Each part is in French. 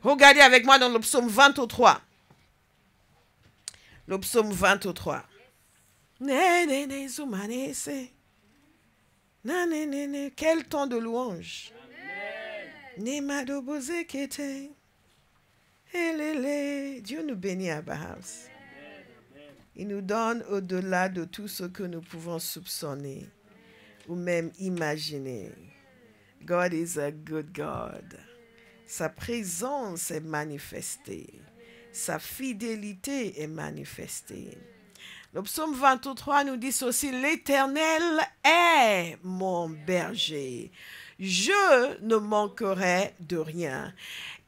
Regardez avec moi dans le psaume 23. Le psaume 23. Quel temps de louange. Dieu nous bénit à Bahamas. Il nous donne au-delà de tout ce que nous pouvons soupçonner ou même imaginer. God is a good God. Sa présence est manifestée. Sa fidélité est manifestée. Le psaume 23 nous dit aussi, l'Éternel est mon berger. Je ne manquerai de rien.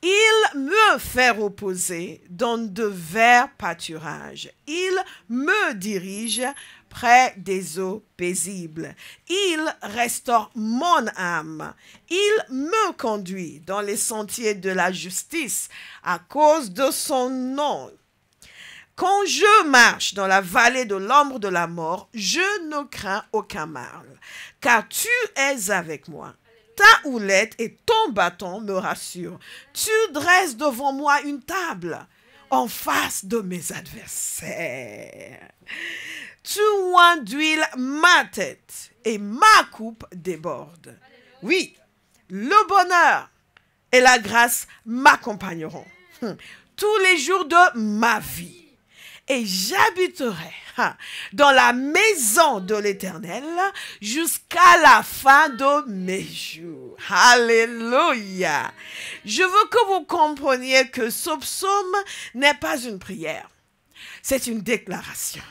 Il me fait reposer dans de verts pâturages. Il me dirige près des eaux paisibles. Il restaure mon âme. Il me conduit dans les sentiers de la justice à cause de son nom. Quand je marche dans la vallée de l'ombre de la mort, je ne crains aucun mal, car tu es avec moi. Ta houlette et ton bâton me rassurent. Tu dresses devant moi une table en face de mes adversaires. Tu oins d'huile ma tête et ma coupe déborde. Oui, le bonheur et la grâce m'accompagneront tous les jours de ma vie. Et j'habiterai dans la maison de l'Éternel jusqu'à la fin de mes jours. Alléluia. Je veux que vous compreniez que ce psaume n'est pas une prière. C'est une déclaration.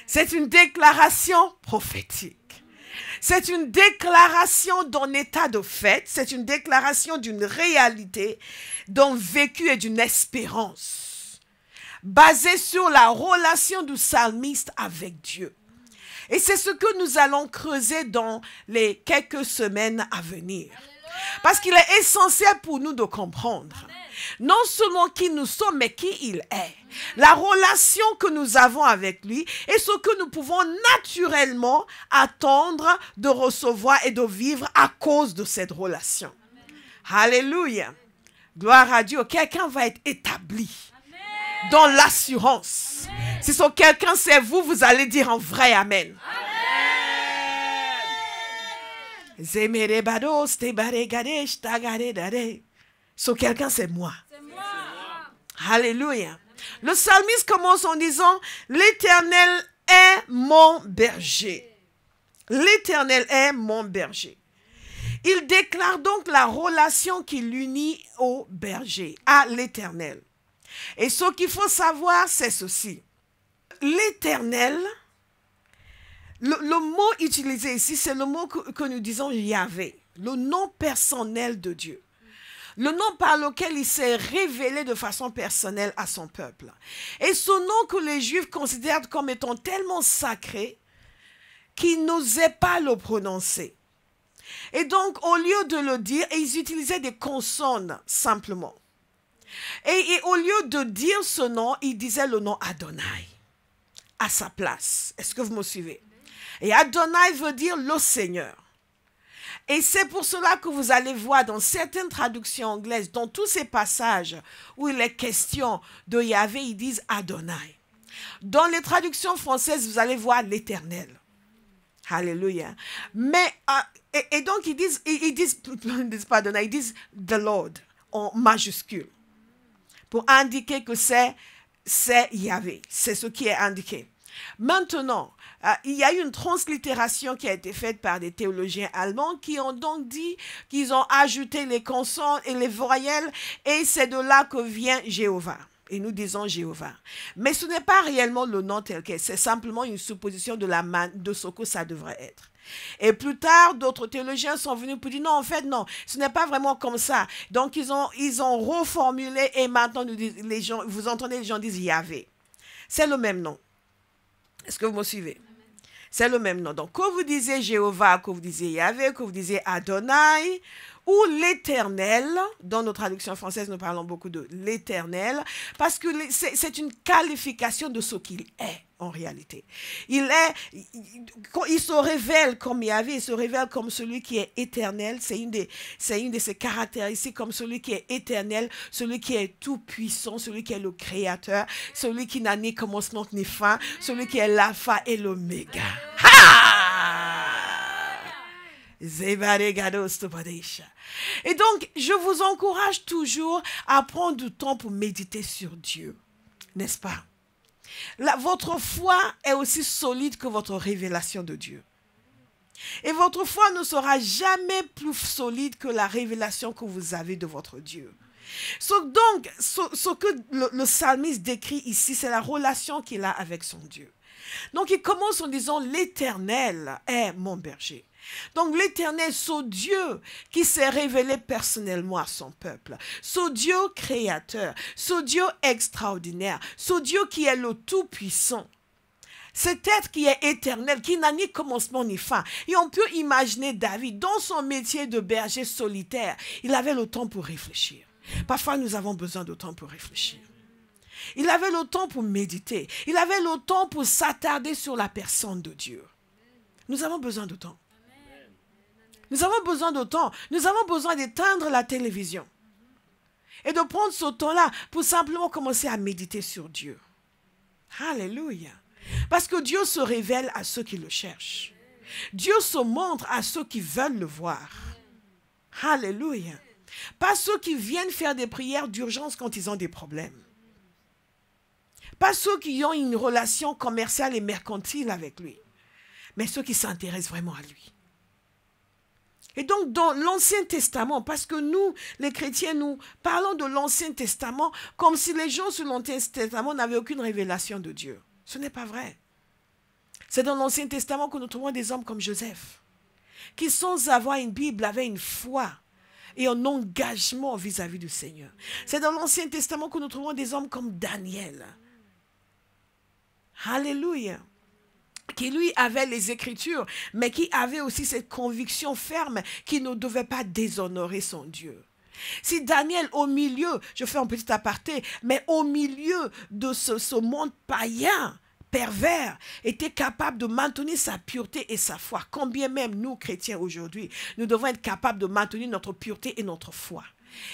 C'est une déclaration prophétique. C'est une déclaration d'un état de fait. C'est une déclaration d'une réalité, d'un vécu et d'une espérance basée sur la relation du psalmiste avec Dieu. Et c'est ce que nous allons creuser dans les quelques semaines à venir. Parce qu'il est essentiel pour nous de comprendre non seulement qui nous sommes, mais qui il est. La relation que nous avons avec lui et ce que nous pouvons naturellement attendre de recevoir et de vivre à cause de cette relation. Alléluia. Gloire à Dieu. Quelqu'un va être établi dans l'assurance. Si ce quelqu'un c'est vous, vous allez dire en vrai Amen. Ce quelqu'un c'est moi. Alléluia. Le psalmiste commence en disant, l'Éternel est mon berger. L'Éternel est mon berger. Il déclare donc la relation qui l'unit au berger, à l'Éternel. Et ce qu'il faut savoir, c'est ceci. L'Éternel, le mot utilisé ici, c'est le mot que nous disons Yahvé, le nom personnel de Dieu. Le nom par lequel il s'est révélé de façon personnelle à son peuple. Et ce nom que les Juifs considèrent comme étant tellement sacré qu'ils n'osaient pas le prononcer. Et donc, au lieu de le dire, ils utilisaient des consonnes simplement. Et au lieu de dire ce nom, il disait le nom Adonai à sa place. Est-ce que vous me suivez? Et Adonai veut dire le Seigneur. Et c'est pour cela que vous allez voir dans certaines traductions anglaises, dans tous ces passages où il est question de Yahvé, ils disent Adonai. Dans les traductions françaises, vous allez voir l'Éternel. Alléluia. Mais, et donc ils disent pas Adonai, ils disent the Lord en majuscule. Pour indiquer que c'est Yahvé. C'est ce qui est indiqué. Maintenant, il y a eu une translittération qui a été faite par des théologiens allemands qui ont donc dit qu'ils ont ajouté les consonnes et les voyelles et c'est de là que vient Jéhovah. Et nous disons Jéhovah. Mais ce n'est pas réellement le nom tel quel, c'est simplement une supposition de ce que ça devrait être. Et plus tard, d'autres théologiens sont venus pour dire non, en fait, non, ce n'est pas vraiment comme ça. Donc, ils ont reformulé et maintenant, les gens, vous entendez, les gens disent Yahvé. C'est le même nom. Est-ce que vous me suivez? C'est le même nom. Donc, que vous disiez Jéhovah, que vous disiez Yahvé, que vous disiez Adonai, ou l'Éternel, dans nos traductions françaises, nous parlons beaucoup de l'Éternel, parce que c'est une qualification de ce qu'il est. en réalité. Il se révèle comme Yahvé, il se révèle comme celui qui est éternel. C'est une de ses caractéristiques, comme celui qui est éternel, celui qui est tout puissant, celui qui est le créateur, celui qui n'a ni commencement ni fin, celui qui est l'alpha et l'oméga. Et donc, je vous encourage toujours à prendre du temps pour méditer sur Dieu, n'est-ce pas? Votre foi est aussi solide que votre révélation de Dieu. Et votre foi ne sera jamais plus solide que la révélation que vous avez de votre Dieu. Donc, ce que le psalmiste décrit ici, c'est la relation qu'il a avec son Dieu. Donc, il commence en disant, l'Éternel est mon berger. Donc l'Éternel, ce Dieu qui s'est révélé personnellement à son peuple, ce Dieu créateur, ce Dieu extraordinaire, ce Dieu qui est le Tout-Puissant, cet être qui est éternel, qui n'a ni commencement ni fin. Et on peut imaginer David, dans son métier de berger solitaire, il avait le temps pour réfléchir. Parfois, nous avons besoin de temps pour réfléchir. Il avait le temps pour méditer. Il avait le temps pour s'attarder sur la personne de Dieu. Nous avons besoin de temps. Nous avons besoin de temps. Nous avons besoin d'éteindre la télévision. Et de prendre ce temps-là pour simplement commencer à méditer sur Dieu. Alléluia. Parce que Dieu se révèle à ceux qui le cherchent. Dieu se montre à ceux qui veulent le voir. Alléluia. Pas ceux qui viennent faire des prières d'urgence quand ils ont des problèmes. Pas ceux qui ont une relation commerciale et mercantile avec lui. Mais ceux qui s'intéressent vraiment à lui. Et donc, dans l'Ancien Testament, parce que nous, les chrétiens, nous parlons de l'Ancien Testament comme si les gens sur l'Ancien Testament n'avaient aucune révélation de Dieu. Ce n'est pas vrai. C'est dans l'Ancien Testament que nous trouvons des hommes comme Joseph, qui sans avoir une Bible avaient une foi et un engagement vis-à-vis du Seigneur. C'est dans l'Ancien Testament que nous trouvons des hommes comme Daniel. Alléluia. Qui lui avait les Écritures, mais qui avait aussi cette conviction ferme qu'il ne devait pas déshonorer son Dieu. Si Daniel, au milieu, je fais un petit aparté, mais au milieu de ce monde païen, pervers, était capable de maintenir sa pureté et sa foi, combien même nous, chrétiens aujourd'hui, nous devons être capables de maintenir notre pureté et notre foi.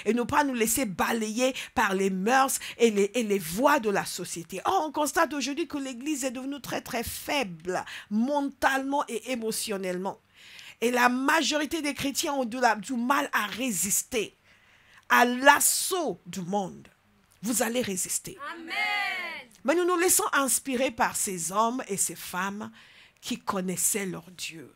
Et ne pas nous laisser balayer par les mœurs et les voies de la société. Or, on constate aujourd'hui que l'Église est devenue très très faible, mentalement et émotionnellement. Et la majorité des chrétiens ont du mal à résister à l'assaut du monde. Vous allez résister. Amen. Mais nous nous laissons inspirer par ces hommes et ces femmes qui connaissaient leur Dieu.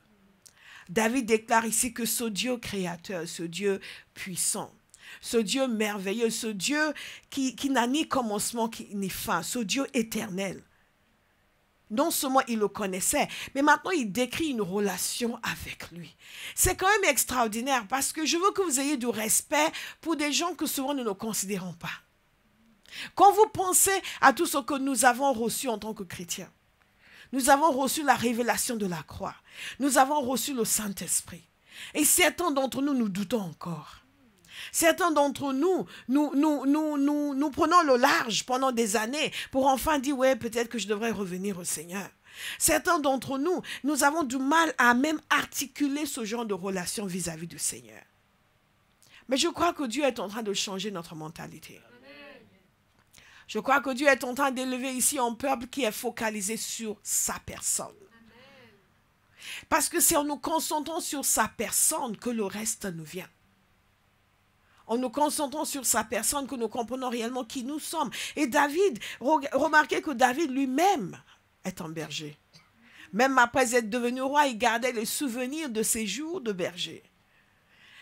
David déclare ici que ce Dieu créateur, ce Dieu puissant, ce Dieu merveilleux, ce Dieu qui n'a ni commencement ni fin, ce Dieu éternel. Non seulement il le connaissait, mais maintenant il décrit une relation avec lui. C'est quand même extraordinaire parce que je veux que vous ayez du respect pour des gens que souvent nous ne considérons pas. Quand vous pensez à tout ce que nous avons reçu en tant que chrétiens, nous avons reçu la révélation de la croix, nous avons reçu le Saint-Esprit. Et certains d'entre nous, nous doutons encore. Certains d'entre nous, nous prenons le large pendant des années pour enfin dire, ouais, peut-être que je devrais revenir au Seigneur. Certains d'entre nous, nous avons du mal à même articuler ce genre de relation vis-à-vis du Seigneur. Mais je crois que Dieu est en train de changer notre mentalité. Je crois que Dieu est en train d'élever ici un peuple qui est focalisé sur sa personne. Parce que c'est en nous concentrant sur sa personne que le reste nous vient. En nous concentrant sur sa personne que nous comprenons réellement qui nous sommes. Et David, remarquez que David lui-même est un berger. Même après être devenu roi, il gardait les souvenirs de ses jours de berger.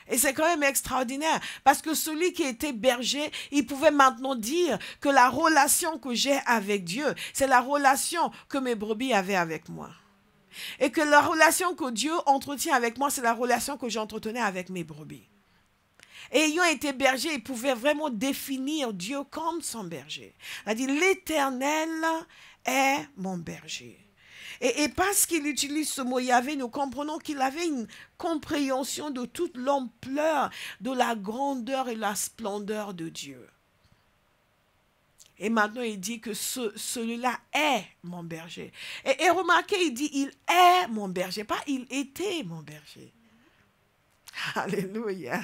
Et c'est quand même extraordinaire parce que celui qui était berger, il pouvait maintenant dire que la relation que j'ai avec Dieu, c'est la relation que mes brebis avaient avec moi. Et que la relation que Dieu entretient avec moi, c'est la relation que j'entretenais avec mes brebis. Et ayant été berger, il pouvait vraiment définir Dieu comme son berger. Il a dit, l'Éternel est mon berger. Et parce qu'il utilise ce mot Yahvé, nous comprenons qu'il avait une compréhension de toute l'ampleur, de la grandeur et la splendeur de Dieu. Et maintenant, il dit que celui-là est mon berger. Et remarquez, il dit, il est mon berger, pas il était mon berger. Alléluia.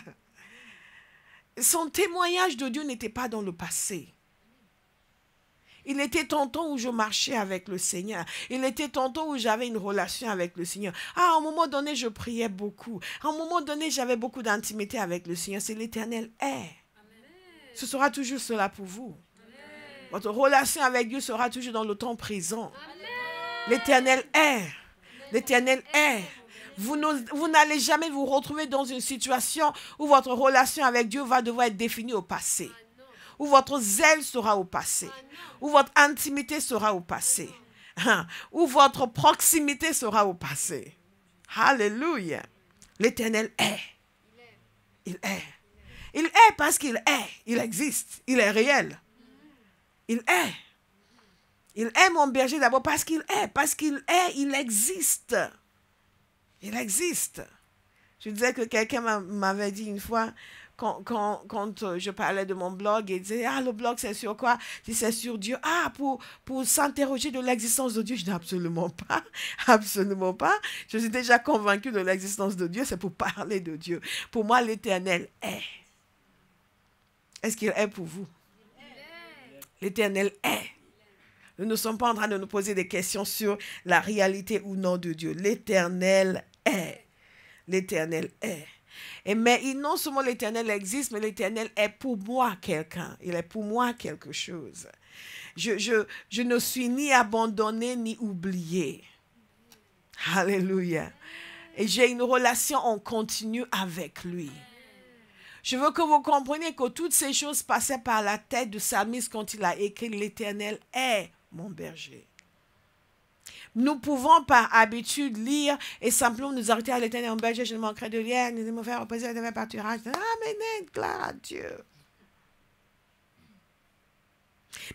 Son témoignage de Dieu n'était pas dans le passé. Il était tantôt où je marchais avec le Seigneur. Il était tantôt où j'avais une relation avec le Seigneur. À un moment donné, je priais beaucoup. À un moment donné, j'avais beaucoup d'intimité avec le Seigneur. C'est l'Éternel est. Ce sera toujours cela pour vous. Votre relation avec Dieu sera toujours dans le temps présent. L'Éternel est. L'Éternel est. Vous n'allez jamais vous retrouver dans une situation où votre relation avec Dieu va devoir être définie au passé. Où votre zèle sera au passé. Où votre intimité sera au passé. Où votre proximité sera au passé. Alléluia. L'Éternel est. Il est. Il est parce qu'il est. Il existe. Il est réel. Il est. Il est mon berger d'abord parce qu'il est. Parce qu'il est, il existe. Il existe. Je disais que quelqu'un m'avait dit une fois, quand je parlais de mon blog, il disait, ah, le blog, c'est sur quoi? Je dis, c'est sur Dieu. Ah, pour s'interroger de l'existence de Dieu. Je dis, absolument pas. Absolument pas. Je suis déjà convaincue de l'existence de Dieu. C'est pour parler de Dieu. Pour moi, l'Éternel est. Est-ce qu'il est pour vous? L'Éternel est. Nous ne sommes pas en train de nous poser des questions sur la réalité ou non de Dieu. L'Éternel est. L'Éternel est. Et mais non seulement l'Éternel existe, mais l'Éternel est pour moi quelqu'un. Il est pour moi quelque chose. Je ne suis ni abandonné ni oublié. Alléluia. Et j'ai une relation en continu avec lui. Je veux que vous compreniez que toutes ces choses passaient par la tête de Psalmiste quand il a écrit « L'Éternel est mon berger ». Nous pouvons par habitude lire et simplement nous arrêter à l'Éternel mon berger, je ne manquerai de rien, ne me faire reposer de mes pâturages. Amen, gloire à Dieu.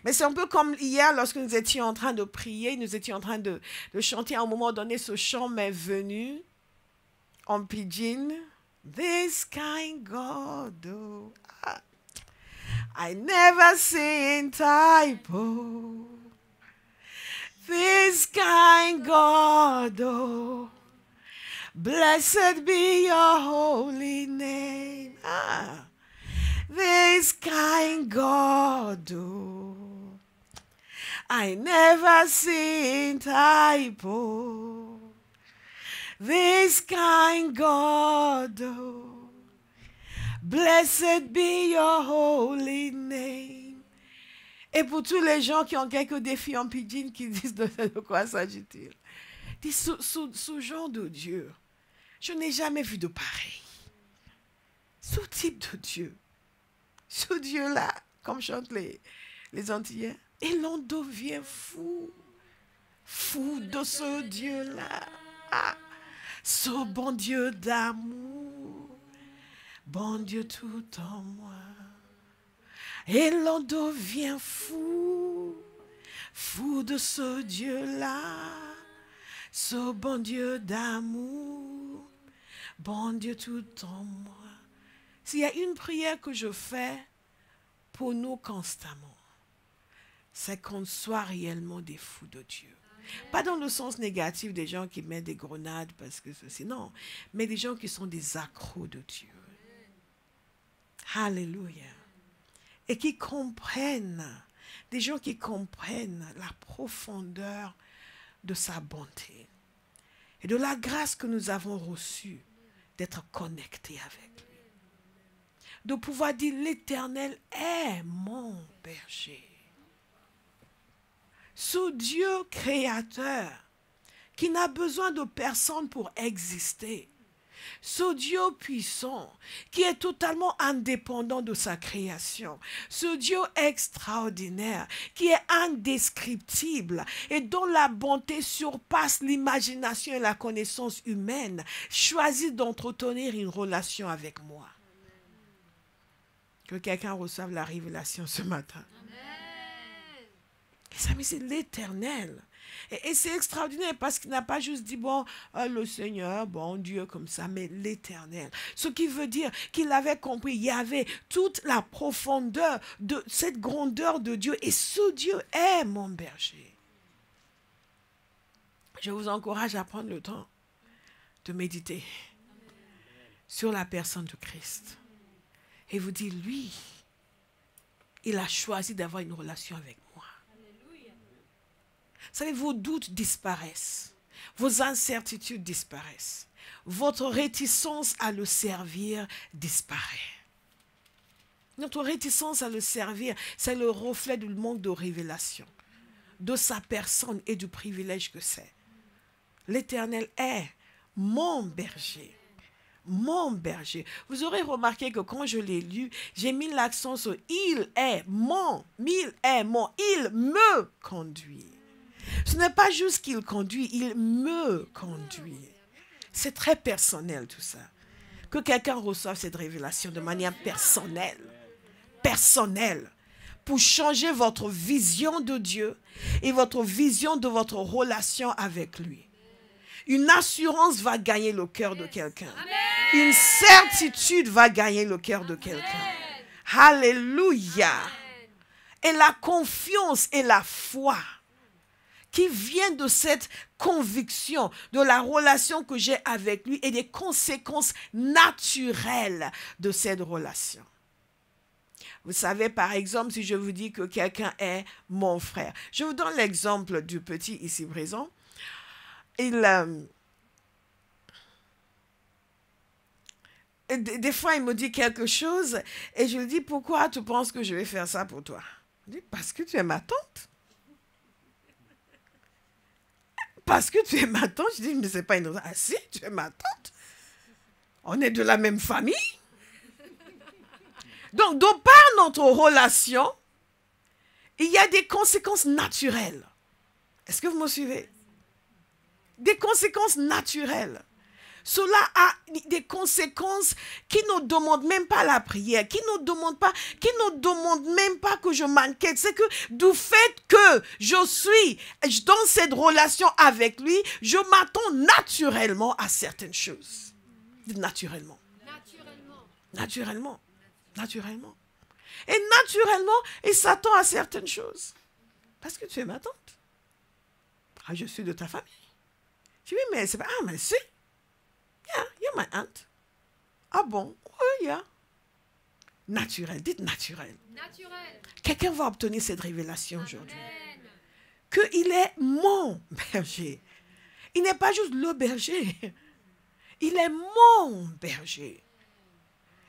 Mais c'est un peu comme hier lorsque nous étions en train de prier, nous étions en train de chanter. À un moment donné, ce chant m'est venu en pidgin. This kind God, oh, I never seen typo. This kind God, oh, blessed be your holy name. This kind God, oh, I never seen typo. This kind God, oh, blessed be your holy name. Et pour tous les gens qui ont quelques défis en pidgin qui disent de quoi s'agit-il? Dis, ce genre de Dieu, je n'ai jamais vu de pareil. Ce type de Dieu, ce Dieu-là, comme chantent les Antillais, il en devient fou. Fou de ce Dieu-là. Ce bon Dieu d'amour, bon Dieu tout en moi. Et l'on devient fou, fou de ce Dieu-là, ce bon Dieu d'amour, bon Dieu tout en moi. S'il y a une prière que je fais pour nous constamment, c'est qu'on soit réellement des fous de Dieu. Pas dans le sens négatif des gens qui mettent des grenades parce que ceci, non. Mais des gens qui sont des accros de Dieu. Alléluia. Et qui comprennent, des gens qui comprennent la profondeur de sa bonté. Et de la grâce que nous avons reçue d'être connectés avec lui. De pouvoir dire, l'Éternel est mon berger. Ce Dieu créateur qui n'a besoin de personne pour exister. Ce Dieu puissant qui est totalement indépendant de sa création. Ce Dieu extraordinaire qui est indescriptible et dont la bonté surpasse l'imagination et la connaissance humaine, choisit d'entretenir une relation avec moi. Que quelqu'un reçoive la révélation ce matin. Mes amis, c'est l'Éternel. Et c'est extraordinaire parce qu'il n'a pas juste dit, bon, le Seigneur, bon Dieu, comme ça, mais l'Éternel. Ce qui veut dire qu'il avait compris, il y avait toute la profondeur de cette grandeur de Dieu. Et ce Dieu est mon berger. Je vous encourage à prendre le temps de méditer sur la personne de Christ. Et vous dire, lui, il a choisi d'avoir une relation avec moi. Vous savez, vos doutes disparaissent. Vos incertitudes disparaissent. Votre réticence à le servir disparaît. Notre réticence à le servir, c'est le reflet du manque de révélation, de sa personne et du privilège que c'est. L'Éternel est mon berger. Mon berger. Vous aurez remarqué que quand je l'ai lu, j'ai mis l'accent sur il est mon, il me conduit. Ce n'est pas juste qu'il conduit, il me conduit. C'est très personnel tout ça. Que quelqu'un reçoive cette révélation de manière personnelle. Personnelle. Pour changer votre vision de Dieu et votre vision de votre relation avec lui. Une assurance va gagner le cœur de quelqu'un. Une certitude va gagner le cœur de quelqu'un. Alléluia. Et la confiance et la foi qui vient de cette conviction, de la relation que j'ai avec lui et des conséquences naturelles de cette relation. Vous savez, par exemple, si je vous dis que quelqu'un est mon frère. Je vous donne l'exemple du petit ici présent. Des fois, il me dit quelque chose et je lui dis, pourquoi tu penses que je vais faire ça pour toi? Il dit, parce que tu es ma tante. Parce que tu es ma tante. Je dis, mais c'est pas une raison. Ah si, tu es ma tante. On est de la même famille. Donc, de par notre relation, il y a des conséquences naturelles. Est-ce que vous me suivez? Des conséquences naturelles. Cela a des conséquences qui ne demandent même pas la prière, qui ne demandent même pas que je m'inquiète. C'est que du fait que je suis dans cette relation avec lui, je m'attends naturellement à certaines choses. Naturellement. Naturellement. Naturellement. Et naturellement, il s'attend à certaines choses. Parce que tu es ma tante. Ah, je suis de ta famille. Je dis, oui, mais c'est pas... Ah, mais si. Yeah, you're my aunt. Ah bon? Oui, yeah. Naturel, dites naturel. Naturel. Quelqu'un va obtenir cette révélation aujourd'hui. Qu'il est mon berger. Il n'est pas juste le berger. Il est mon berger.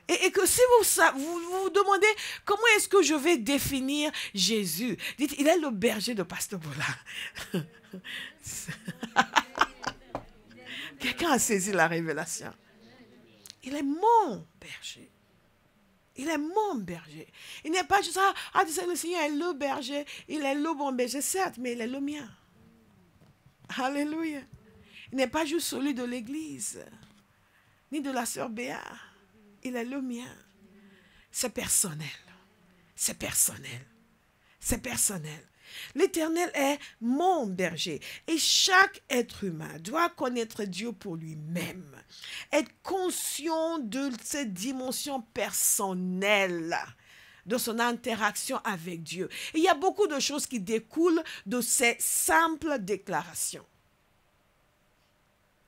Et que si vous demandez comment est-ce que je vais définir Jésus, dites, il est le berger de Pasteur Bola. Quelqu'un a saisi la révélation. Il est mon berger. Il est mon berger. Il n'est pas juste, le Seigneur est le berger, il est le bon berger, certes, mais il est le mien. Alléluia. Il n'est pas juste celui de l'église, ni de la sœur Béa. Il est le mien. C'est personnel. C'est personnel. C'est personnel. L'Éternel est mon berger. Et chaque être humain doit connaître Dieu pour lui-même. Être conscient de cette dimension personnelle, de son interaction avec Dieu. Et il y a beaucoup de choses qui découlent de ces simples déclarations.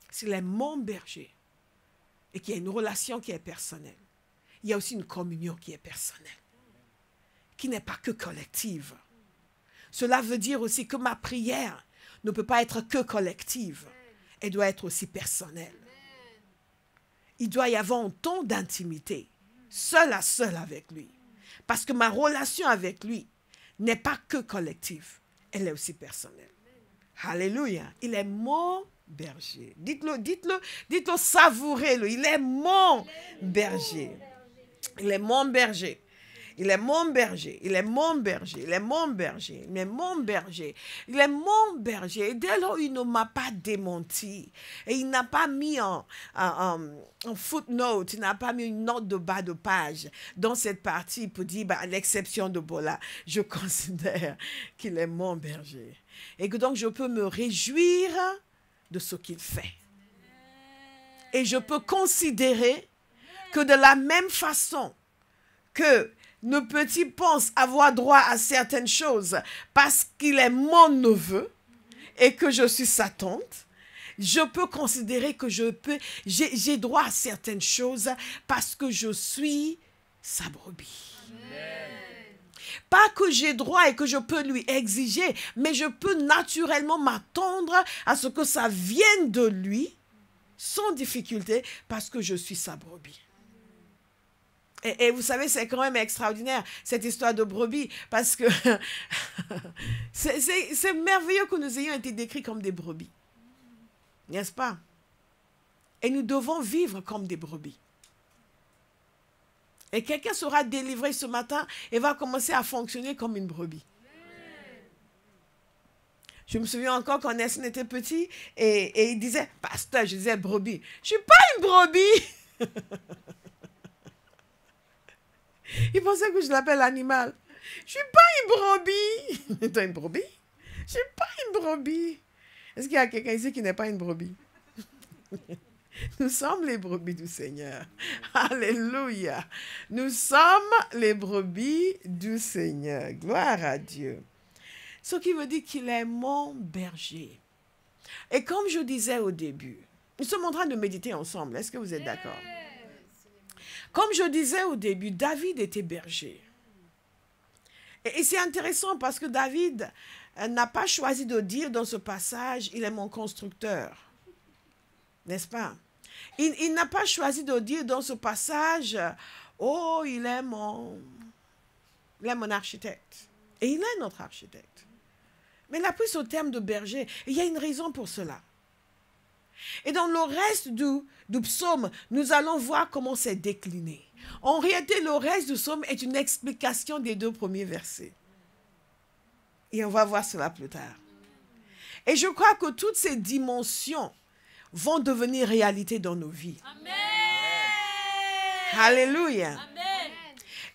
S'il est mon berger et qu'il y a une relation qui est personnelle, il y a aussi une communion qui est personnelle, qui n'est pas que collective. Cela veut dire aussi que ma prière ne peut pas être que collective. Elle doit être aussi personnelle. Il doit y avoir un temps d'intimité, seul à seul avec lui. Parce que ma relation avec lui n'est pas que collective. Elle est aussi personnelle. Alléluia. Il est mon berger. Dites-le, savourez-le. Il est mon berger. Il est mon berger. Il est mon berger, il est mon berger, il est mon berger, il est mon berger, il est mon berger. Et dès lors, il ne m'a pas démenti. Et il n'a pas mis en footnote, il n'a pas mis une note de bas de page dans cette partie pour dire, à l'exception de Bola, je considère qu'il est mon berger. Et que donc, je peux me réjouir de ce qu'il fait. Et je peux considérer que de la même façon que nos petits pensent avoir droit à certaines choses parce qu'il est mon neveu et que je suis sa tante, je peux considérer que j'ai droit à certaines choses parce que je suis sa brebis. Amen. Pas que j'ai droit et que je peux lui exiger, mais je peux naturellement m'attendre à ce que ça vienne de lui sans difficulté parce que je suis sa brebis. Et vous savez, c'est quand même extraordinaire, cette histoire de brebis, parce que c'est merveilleux que nous ayons été décrits comme des brebis. N'est-ce pas? Et nous devons vivre comme des brebis. Et quelqu'un sera délivré ce matin et va commencer à fonctionner comme une brebis. Je me souviens encore quand Nelson était petit et il disait, pasteur, je disais brebis. Je ne suis pas une brebis. Il pensait que je l'appelle animal. Je ne suis pas une brebis. Toi, une brebis? Je ne suis pas une brebis. Est-ce qu'il y a quelqu'un ici qui n'est pas une brebis? Nous sommes les brebis du Seigneur. Alléluia. Nous sommes les brebis du Seigneur. Gloire à Dieu. Ce qui veut dire qu'il est mon berger. Et comme je disais au début, nous sommes en train de méditer ensemble. Est-ce que vous êtes d'accord? Comme je disais au début, David était berger. Et c'est intéressant parce que David n'a pas choisi de dire dans ce passage, il est mon constructeur. N'est-ce pas? Il n'a pas choisi de dire dans ce passage, oh, il est mon architecte. Et il est notre architecte. Mais il a pris ce terme de berger. Et il y a une raison pour cela. Et dans le reste du psaume, nous allons voir comment c'est décliné. En réalité, le reste du psaume est une explication des 2 premiers versets. Et on va voir cela plus tard. Et je crois que toutes ces dimensions vont devenir réalité dans nos vies. Amen. Alléluia. Amen.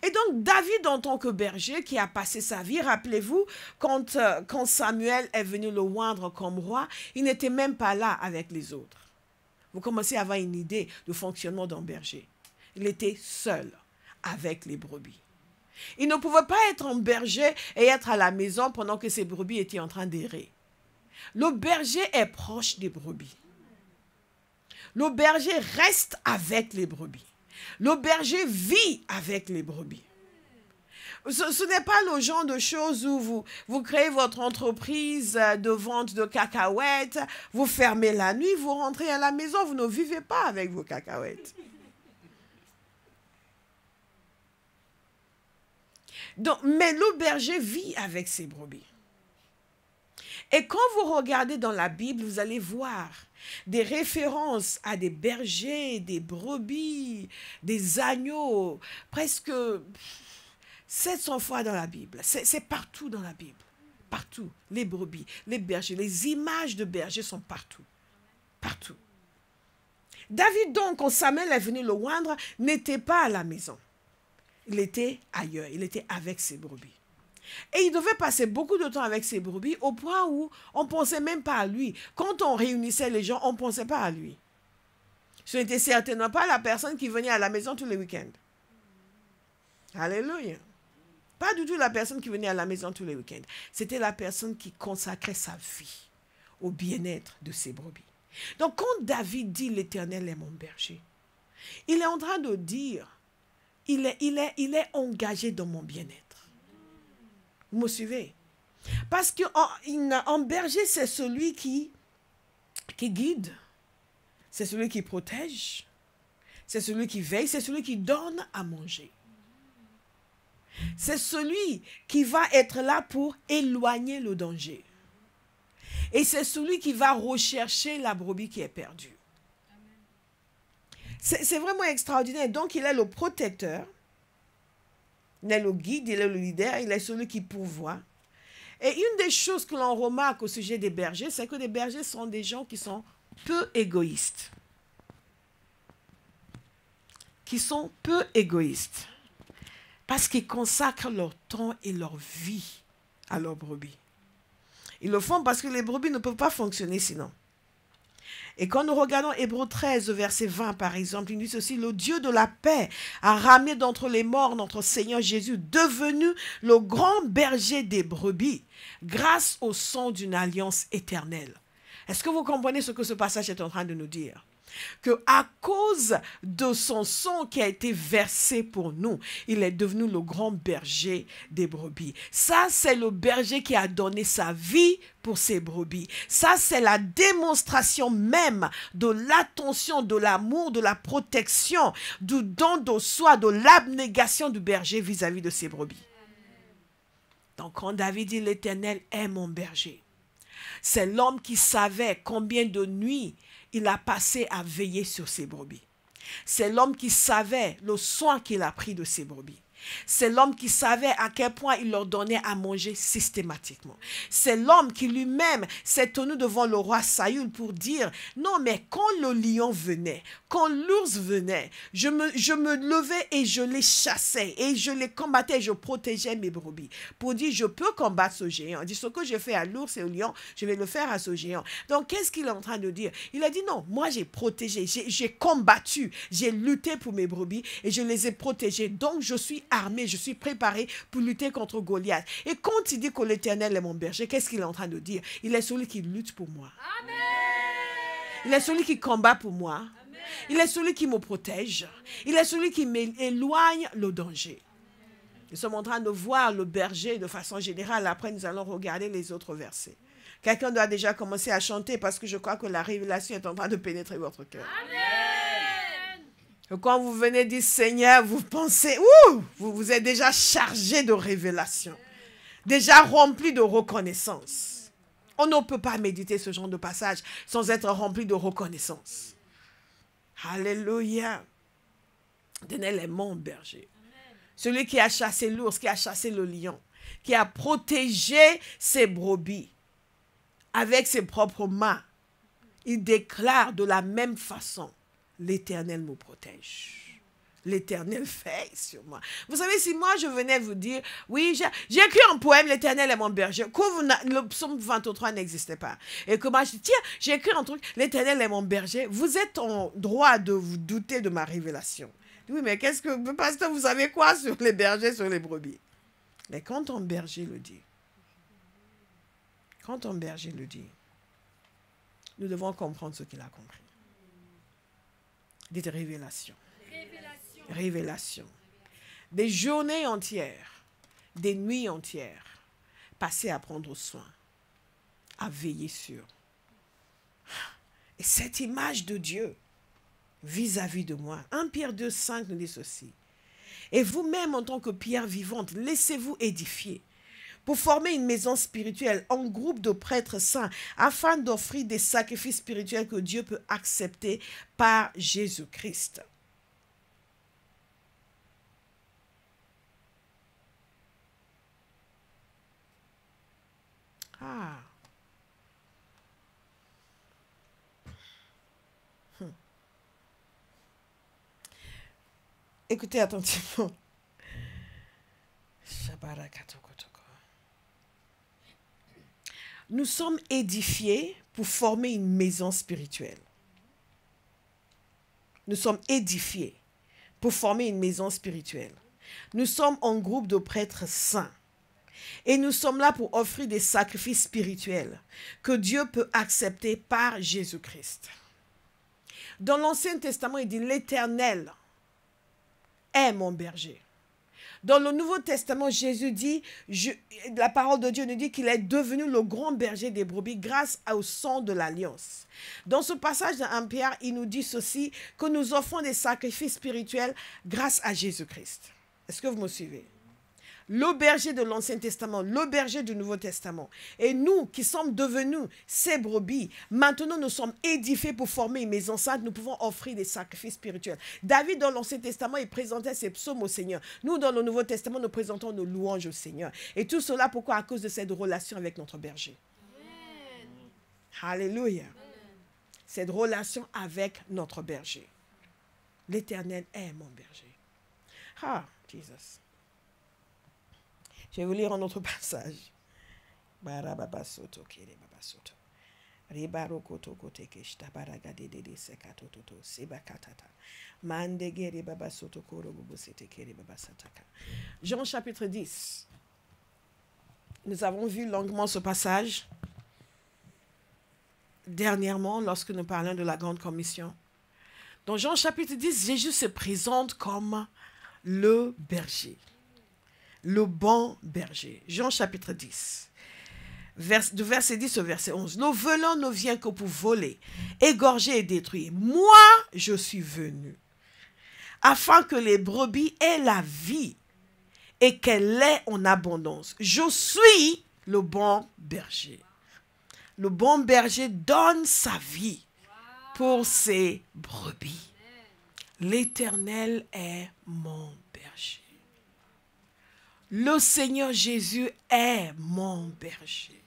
Et donc, David, en tant que berger, qui a passé sa vie, rappelez-vous, quand Samuel est venu le oindre comme roi, il n'était même pas là avec les autres. Vous commencez à avoir une idée du fonctionnement d'un berger. Il était seul avec les brebis. Il ne pouvait pas être un berger et être à la maison pendant que ses brebis étaient en train d'errer. Le berger est proche des brebis. Le berger reste avec les brebis. Le berger vit avec les brebis. Ce n'est pas le genre de choses où vous créez votre entreprise de vente de cacahuètes, vous fermez la nuit, vous rentrez à la maison, vous ne vivez pas avec vos cacahuètes. Donc, mais le berger vit avec ses brebis. Et quand vous regardez dans la Bible, vous allez voir des références à des bergers, des brebis, des agneaux, presque 700 fois dans la Bible. C'est partout dans la Bible. Partout. Les brebis, les bergers, les images de bergers sont partout. Partout. David, donc, quand Samuel est venu le oindre, n'était pas à la maison. Il était ailleurs. Il était avec ses brebis. Et il devait passer beaucoup de temps avec ses brebis au point où on ne pensait même pas à lui. Quand on réunissait les gens, on ne pensait pas à lui. Ce n'était certainement pas la personne qui venait à la maison tous les week-ends. Alléluia. Pas du tout la personne qui venait à la maison tous les week-ends. C'était la personne qui consacrait sa vie au bien-être de ses brebis. Donc quand David dit « l'Éternel est mon berger », il est en train de dire « il est engagé dans mon bien-être ». Vous me suivez? Parce qu'un berger, c'est celui qui guide, c'est celui qui protège, c'est celui qui veille, c'est celui qui donne à manger. C'est celui qui va être là pour éloigner le danger. Et c'est celui qui va rechercher la brebis qui est perdue. C'est vraiment extraordinaire. Donc, il est le protecteur. Il est le guide, il est le leader, il est celui qui pourvoit. Et une des choses que l'on remarque au sujet des bergers, c'est que les bergers sont des gens qui sont peu égoïstes. Qui sont peu égoïstes. Parce qu'ils consacrent leur temps et leur vie à leurs brebis. Ils le font parce que les brebis ne peuvent pas fonctionner sinon. Et quand nous regardons Hébreux 13, verset 20 par exemple, il dit ceci: le Dieu de la paix a ramené d'entre les morts notre Seigneur Jésus, devenu le grand berger des brebis, grâce au sang d'une alliance éternelle. Est-ce que vous comprenez ce que ce passage est en train de nous dire? Que à cause de son sang qui a été versé pour nous, il est devenu le grand berger des brebis. Ça, c'est le berger qui a donné sa vie pour ses brebis. Ça, c'est la démonstration même de l'attention, de l'amour, de la protection, du don de soi, de l'abnégation du berger vis-à-vis de ses brebis. Donc, quand David dit « l'Éternel est mon berger », c'est l'homme qui savait combien de nuits il a passé à veiller sur ses brebis. C'est l'homme qui savait le soin qu'il a pris de ses brebis. C'est l'homme qui savait à quel point il leur donnait à manger systématiquement. C'est l'homme qui lui-même s'est tenu devant le roi Saül pour dire « Non, mais quand le lion venait, quand l'ours venait, je me levais et je les chassais et je les combattais et je protégeais mes brebis. » Pour dire « Je peux combattre ce géant. » Il dit « Ce que je fais à l'ours et au lion, je vais le faire à ce géant. » Donc, qu'est-ce qu'il est en train de dire? Il a dit « Non, moi j'ai protégé, j'ai combattu, j'ai lutté pour mes brebis et je les ai protégés. Donc, je suis armé, je suis préparé pour lutter contre Goliath. » Et quand il dit que l'Éternel est mon berger, qu'est-ce qu'il est en train de dire? Il est celui qui lutte pour moi. Amen. Il est celui qui combat pour moi. Amen. Il est celui qui me protège. Il est celui qui m'éloigne le danger. Nous sommes en train de voir le berger de façon générale. Après, nous allons regarder les autres versets. Quelqu'un doit déjà commencer à chanter parce que je crois que la révélation est en train de pénétrer votre cœur. Amen. Et quand vous venez dire Seigneur, vous pensez, vous êtes déjà chargé de révélation, déjà rempli de reconnaissance. On ne peut pas méditer ce genre de passage sans être rempli de reconnaissance. Alléluia. L'Éternel est mon berger. Amen. Celui qui a chassé l'ours, qui a chassé le lion, qui a protégé ses brebis avec ses propres mains. Il déclare de la même façon, l'Éternel me protège. L'Éternel veille sur moi. Vous savez, si moi je venais vous dire, oui, j'ai écrit un poème, l'Éternel est mon berger, que le psaume 23 n'existait pas. Et que moi je dis, tiens, j'ai écrit un truc, l'Éternel est mon berger, vous êtes en droit de vous douter de ma révélation. Oui, mais qu'est-ce que, pasteur, vous savez quoi sur les bergers, sur les brebis? Mais quand un berger le dit, nous devons comprendre ce qu'il a compris. Dites révélation. Révélation. Des journées entières, des nuits entières, passées à prendre soin, à veiller sur. Et cette image de Dieu vis-à-vis de moi, 1 Pierre 2,5 nous dit ceci. Et vous-même, en tant que pierre vivante, laissez-vous édifier pour former une maison spirituelle en groupe de prêtres saints, afin d'offrir des sacrifices spirituels que Dieu peut accepter par Jésus-Christ. Ah. Écoutez attentivement. Nous sommes édifiés pour former une maison spirituelle. Nous sommes édifiés pour former une maison spirituelle. Nous sommes un groupe de prêtres saints. Et nous sommes là pour offrir des sacrifices spirituels que Dieu peut accepter par Jésus-Christ. Dans l'Ancien Testament, il dit « L'Éternel est mon berger ». Dans le Nouveau Testament, Jésus dit, la parole de Dieu nous dit qu'il est devenu le grand berger des brebis grâce au sang de l'alliance. Dans ce passage de 1 Pierre, il nous dit ceci, que nous offrons des sacrifices spirituels grâce à Jésus-Christ. Est-ce que vous me suivez? le berger de l'Ancien Testament, le berger du Nouveau Testament. Et nous qui sommes devenus ces brebis, maintenant nous sommes édifiés pour former une maison sainte, nous pouvons offrir des sacrifices spirituels. David dans l'Ancien Testament, il présentait ses psaumes au Seigneur. Nous dans le Nouveau Testament, nous présentons nos louanges au Seigneur. Et tout cela pourquoi? À cause de cette relation avec notre berger. Alléluia. Cette relation avec notre berger. L'Éternel est mon berger. Ah, Jesus. Je vais vous lire un autre passage. Jean chapitre 10. Nous avons vu longuement ce passage dernièrement lorsque nous parlions de la grande commission. Dans Jean chapitre 10, Jésus se présente comme le berger, le bon berger. Jean chapitre 10, de verset 10 au verset 11. Le volant ne vient que pour voler, égorger et détruire. Moi, je suis venu afin que les brebis aient la vie et qu'elle l'ait en abondance. Je suis le bon berger. Le bon berger donne sa vie pour ses brebis. L'Éternel est mon berger. Le Seigneur Jésus est mon berger.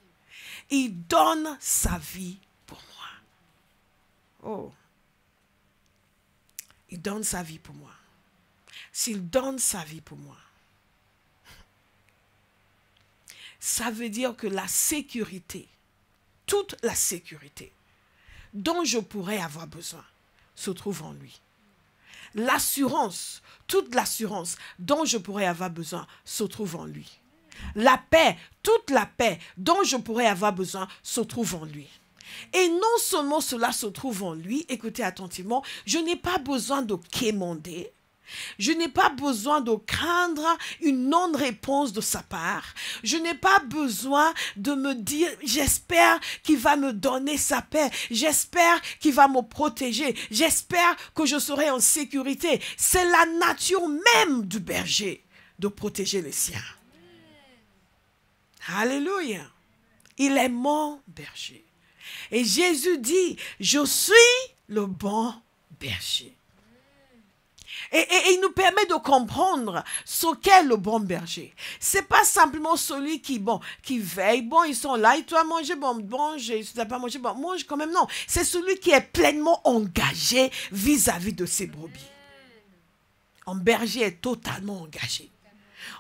Il donne sa vie pour moi. Oh. Il donne sa vie pour moi. S'il donne sa vie pour moi, ça veut dire que la sécurité, toute la sécurité dont je pourrais avoir besoin se trouve en lui. L'assurance, toute l'assurance dont je pourrais avoir besoin se trouve en lui. La paix, toute la paix dont je pourrais avoir besoin se trouve en lui. Et non seulement cela se trouve en lui, écoutez attentivement, je n'ai pas besoin de quémander. Je n'ai pas besoin de craindre une non-réponse de sa part. Je n'ai pas besoin de me dire, j'espère qu'il va me donner sa paix. J'espère qu'il va me protéger. J'espère que je serai en sécurité. C'est la nature même du berger de protéger les siens. Alléluia. Il est mon berger. Et Jésus dit, je suis le bon berger. Et il nous permet de comprendre ce qu'est le bon berger. C'est pas simplement celui qui veille, ils sont là, et toi manger, tu n'as pas mangé, mange quand même, non. C'est celui qui est pleinement engagé vis-à-vis de ses brebis. Un berger est totalement engagé.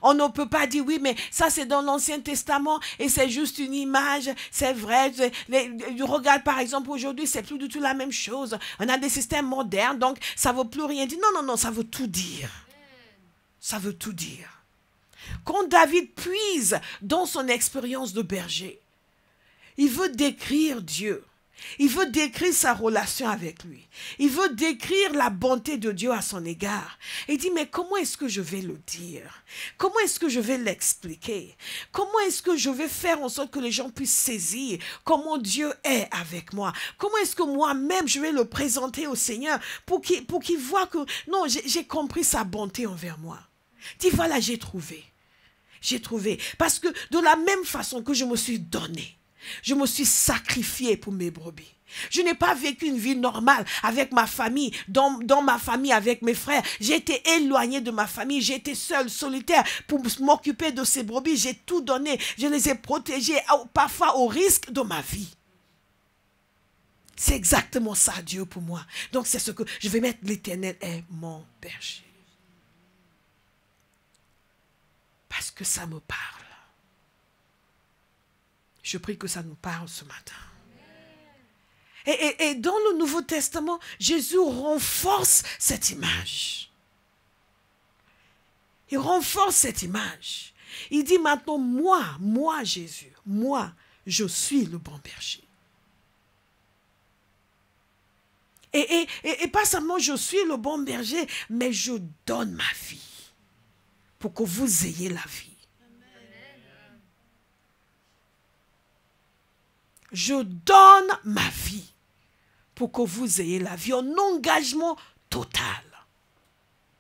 On ne peut pas dire, oui, mais ça c'est dans l'Ancien Testament et c'est juste une image, c'est vrai. Regarde par exemple aujourd'hui, c'est plus du tout la même chose. On a des systèmes modernes, donc ça ne veut plus rien dire. Non, ça veut tout dire. Ça veut tout dire. Quand David puise dans son expérience de berger, il veut décrire Dieu. Il veut décrire sa relation avec lui. Il veut décrire la bonté de Dieu à son égard. Il dit, mais comment est-ce que je vais le dire? Comment est-ce que je vais l'expliquer? Comment est-ce que je vais faire en sorte que les gens puissent saisir comment Dieu est avec moi? Comment est-ce que moi-même je vais le présenter au Seigneur pour qu'il voit que, non, j'ai compris sa bonté envers moi. Dis, voilà, j'ai trouvé. J'ai trouvé. Parce que de la même façon que je me suis donné, je me suis sacrifié pour mes brebis. Je n'ai pas vécu une vie normale avec ma famille, dans ma famille, avec mes frères. J'ai été éloigné de ma famille. J'ai été seul, solitaire pour m'occuper de ces brebis. J'ai tout donné. Je les ai protégés, parfois au risque de ma vie. C'est exactement ça, Dieu, pour moi. Donc, c'est ce que je vais mettre. L'Éternel est mon berger. Parce que ça me parle. Je prie que ça nous parle ce matin. Et dans le Nouveau Testament, Jésus renforce cette image. Il renforce cette image. Il dit maintenant, moi Jésus, moi, je suis le bon berger. Et pas seulement je suis le bon berger, mais je donne ma vie pour que vous ayez la vie. Je donne ma vie pour que vous ayez la vie, un engagement total,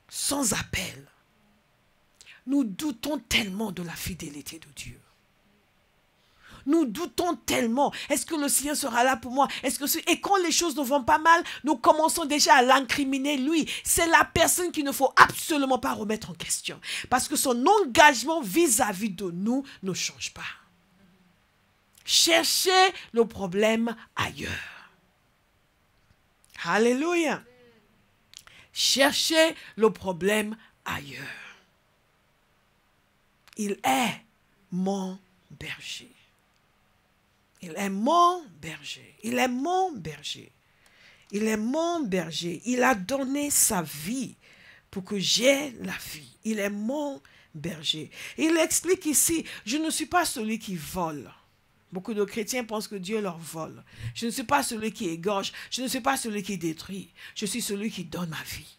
sans appel. nous doutons tellement de la fidélité de Dieu. Nous doutons tellement. Est-ce que le Seigneur sera là pour moi? Et quand les choses ne vont pas mal, nous commençons déjà à l'incriminer lui. C'est la personne qu'il ne faut absolument pas remettre en question. Parce que son engagement vis-à-vis de nous ne change pas. Cherchez le problème ailleurs. Alléluia. Cherchez le problème ailleurs. Il est mon berger. Il est mon berger. Il est mon berger. Il est mon berger. Il a donné sa vie pour que j'aie la vie. Il est mon berger. Il explique ici, je ne suis pas celui qui vole. Beaucoup de chrétiens pensent que Dieu leur vole. Je ne suis pas celui qui égorge. Je ne suis pas celui qui détruit. Je suis celui qui donne ma vie.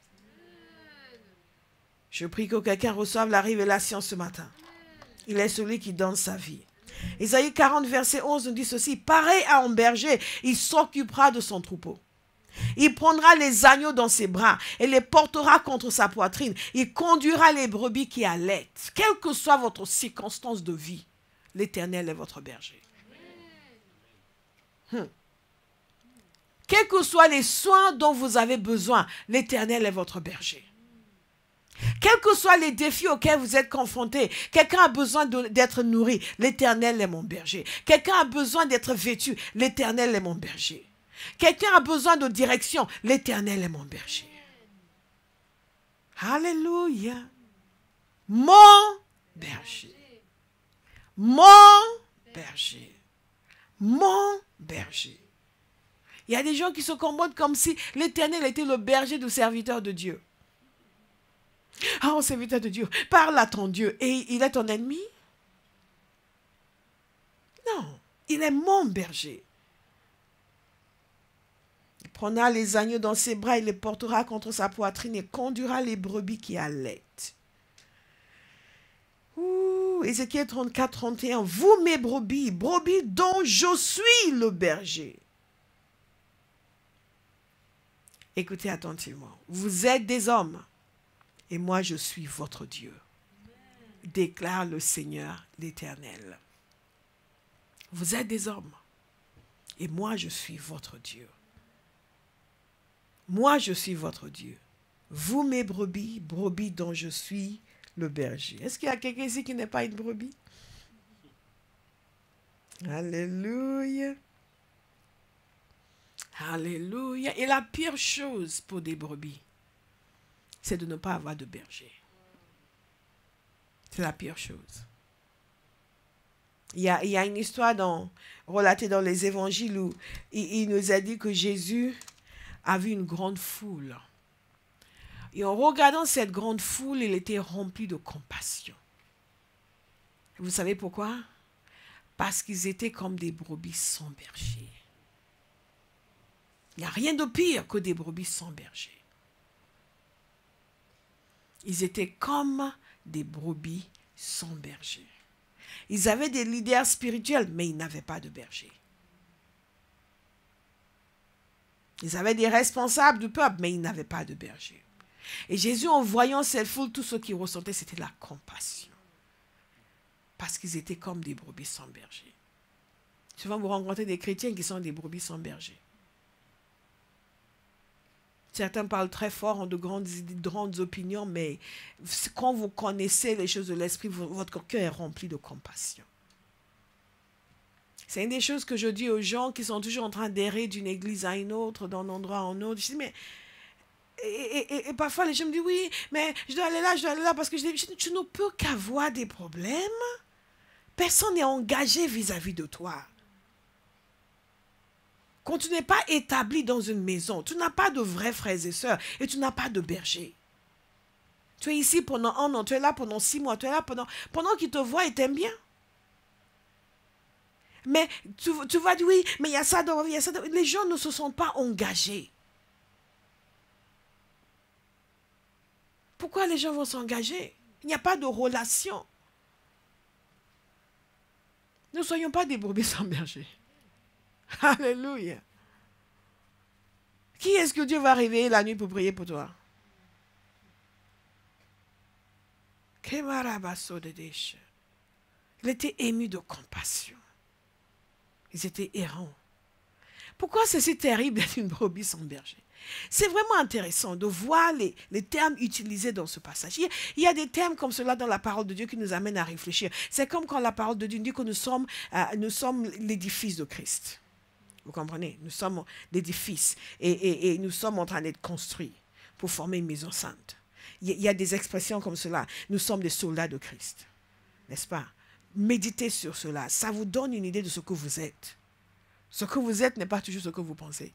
Je prie que quelqu'un reçoive la révélation ce matin. Il est celui qui donne sa vie. Ésaïe 40, verset 11 nous dit ceci. Pareil à un berger, il s'occupera de son troupeau. Il prendra les agneaux dans ses bras et les portera contre sa poitrine. Il conduira les brebis qui allaitent. Quelle que soit votre circonstance de vie, l'Éternel est votre berger. Quels que soient les soins dont vous avez besoin, l'Éternel est votre berger. Quels que soient les défis auxquels vous êtes confrontés, quelqu'un a besoin d'être nourri, l'Éternel est mon berger. Quelqu'un a besoin d'être vêtu, l'Éternel est mon berger. Quelqu'un a besoin de direction, l'Éternel est mon berger. Alléluia. Mon berger. Mon berger. Mon berger. Il y a des gens qui se comportent comme si l'Éternel était le berger du serviteur de Dieu. Ah, oh, serviteur de Dieu, parle à ton Dieu et il est ton ennemi? Non, il est mon berger. Il prendra les agneaux dans ses bras, il les portera contre sa poitrine et conduira les brebis qui allaitent. Ézéchiel 34, 31. Vous, mes brebis, brebis dont je suis le berger. Écoutez attentivement. Vous êtes des hommes et moi je suis votre Dieu, déclare le Seigneur l'Éternel. Vous êtes des hommes et moi je suis votre Dieu. Moi je suis votre Dieu. Vous, mes brebis, brebis dont je suis le berger. Est-ce qu'il y a quelqu'un ici qui n'est pas une brebis? Alléluia. Alléluia. Et la pire chose pour des brebis, c'est de ne pas avoir de berger. C'est la pire chose. Il y a une histoire relatée dans les évangiles où il nous a dit que Jésus a vu une grande foule. Et en regardant cette grande foule, il était rempli de compassion. Vous savez pourquoi? Parce qu'ils étaient comme des brebis sans berger. Il n'y a rien de pire que des brebis sans berger. Ils étaient comme des brebis sans berger. Ils avaient des leaders spirituels, mais ils n'avaient pas de berger. Ils avaient des responsables du peuple, mais ils n'avaient pas de berger. Et Jésus, en voyant cette foule, tout ce qu'il ressentait, c'était la compassion. Parce qu'ils étaient comme des brebis sans berger. Souvent, vous rencontrez des chrétiens qui sont des brebis sans berger. Certains parlent très fort, ont de grandes opinions, mais quand vous connaissez les choses de l'esprit, votre cœur est rempli de compassion. C'est une des choses que je dis aux gens qui sont toujours en train d'errer d'une église à une autre, d'un endroit à un autre. Je dis, mais... Et parfois, les gens me disent, oui, mais je dois aller là, parce que tu ne peux qu'avoir des problèmes. Personne n'est engagé vis-à-vis de toi. Quand tu n'es pas établi dans une maison, tu n'as pas de vrais frères et sœurs et tu n'as pas de berger. Tu es ici pendant 1 an, tu es là pendant 6 mois, tu es là pendant qu'ils te voient et t'aiment bien. Mais tu vas dire, oui, mais il y a ça, il y a ça. Les gens ne se sentent pas engagés. Pourquoi les gens vont s'engager? Il n'y a pas de relation. Ne soyons pas des brebis sans berger. Alléluia. Qui est-ce que Dieu va réveiller la nuit pour prier pour toi? Il était ému de compassion. Ils étaient errants. Pourquoi c'est si terrible d'être une brebis sans berger? C'est vraiment intéressant de voir les termes utilisés dans ce passage. Il y a des termes comme cela dans la parole de Dieu qui nous amènent à réfléchir. C'est comme quand la parole de Dieu dit que nous sommes l'édifice de Christ. Vous comprenez? Nous sommes l'édifice et nous sommes en train d'être construits pour former une maison sainte. Il y a des expressions comme cela. Nous sommes des soldats de Christ. N'est-ce pas? Méditez sur cela. Ça vous donne une idée de ce que vous êtes. Ce que vous êtes n'est pas toujours ce que vous pensez.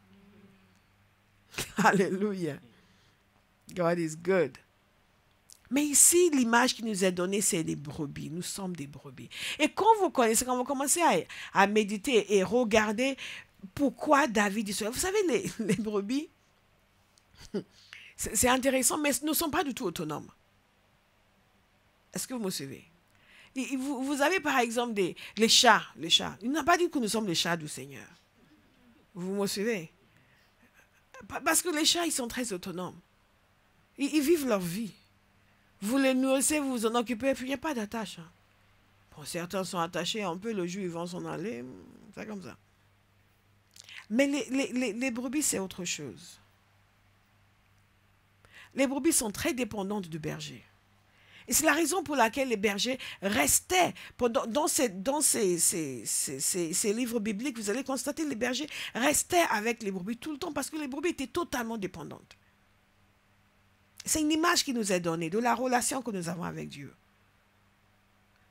Alléluia. God is good. Mais ici, l'image qui nous est donnée, c'est des brebis. Nous sommes des brebis. Et quand vous commencez à méditer et regarder pourquoi David dit cela, vous savez, les brebis, c'est intéressant, mais ne sont pas du tout autonomes. Est-ce que vous me suivez? Vous avez par exemple les chats. Il n'a pas dit que nous sommes les chats du Seigneur. Vous me suivez? Parce que les chats, ils sont très autonomes. Ils vivent leur vie. Vous les nourrissez, vous vous en occupez, et puis il n'y a pas d'attache. Hein. Bon, certains sont attachés un peu, le jour ils vont s'en aller, c'est comme ça. Mais les brebis, c'est autre chose. Les brebis sont très dépendantes du berger. Et c'est la raison pour laquelle les bergers restaient, dans ces livres bibliques, vous allez constater, les bergers restaient avec les brebis tout le temps parce que les brebis étaient totalement dépendantes. C'est une image qui nous est donnée de la relation que nous avons avec Dieu.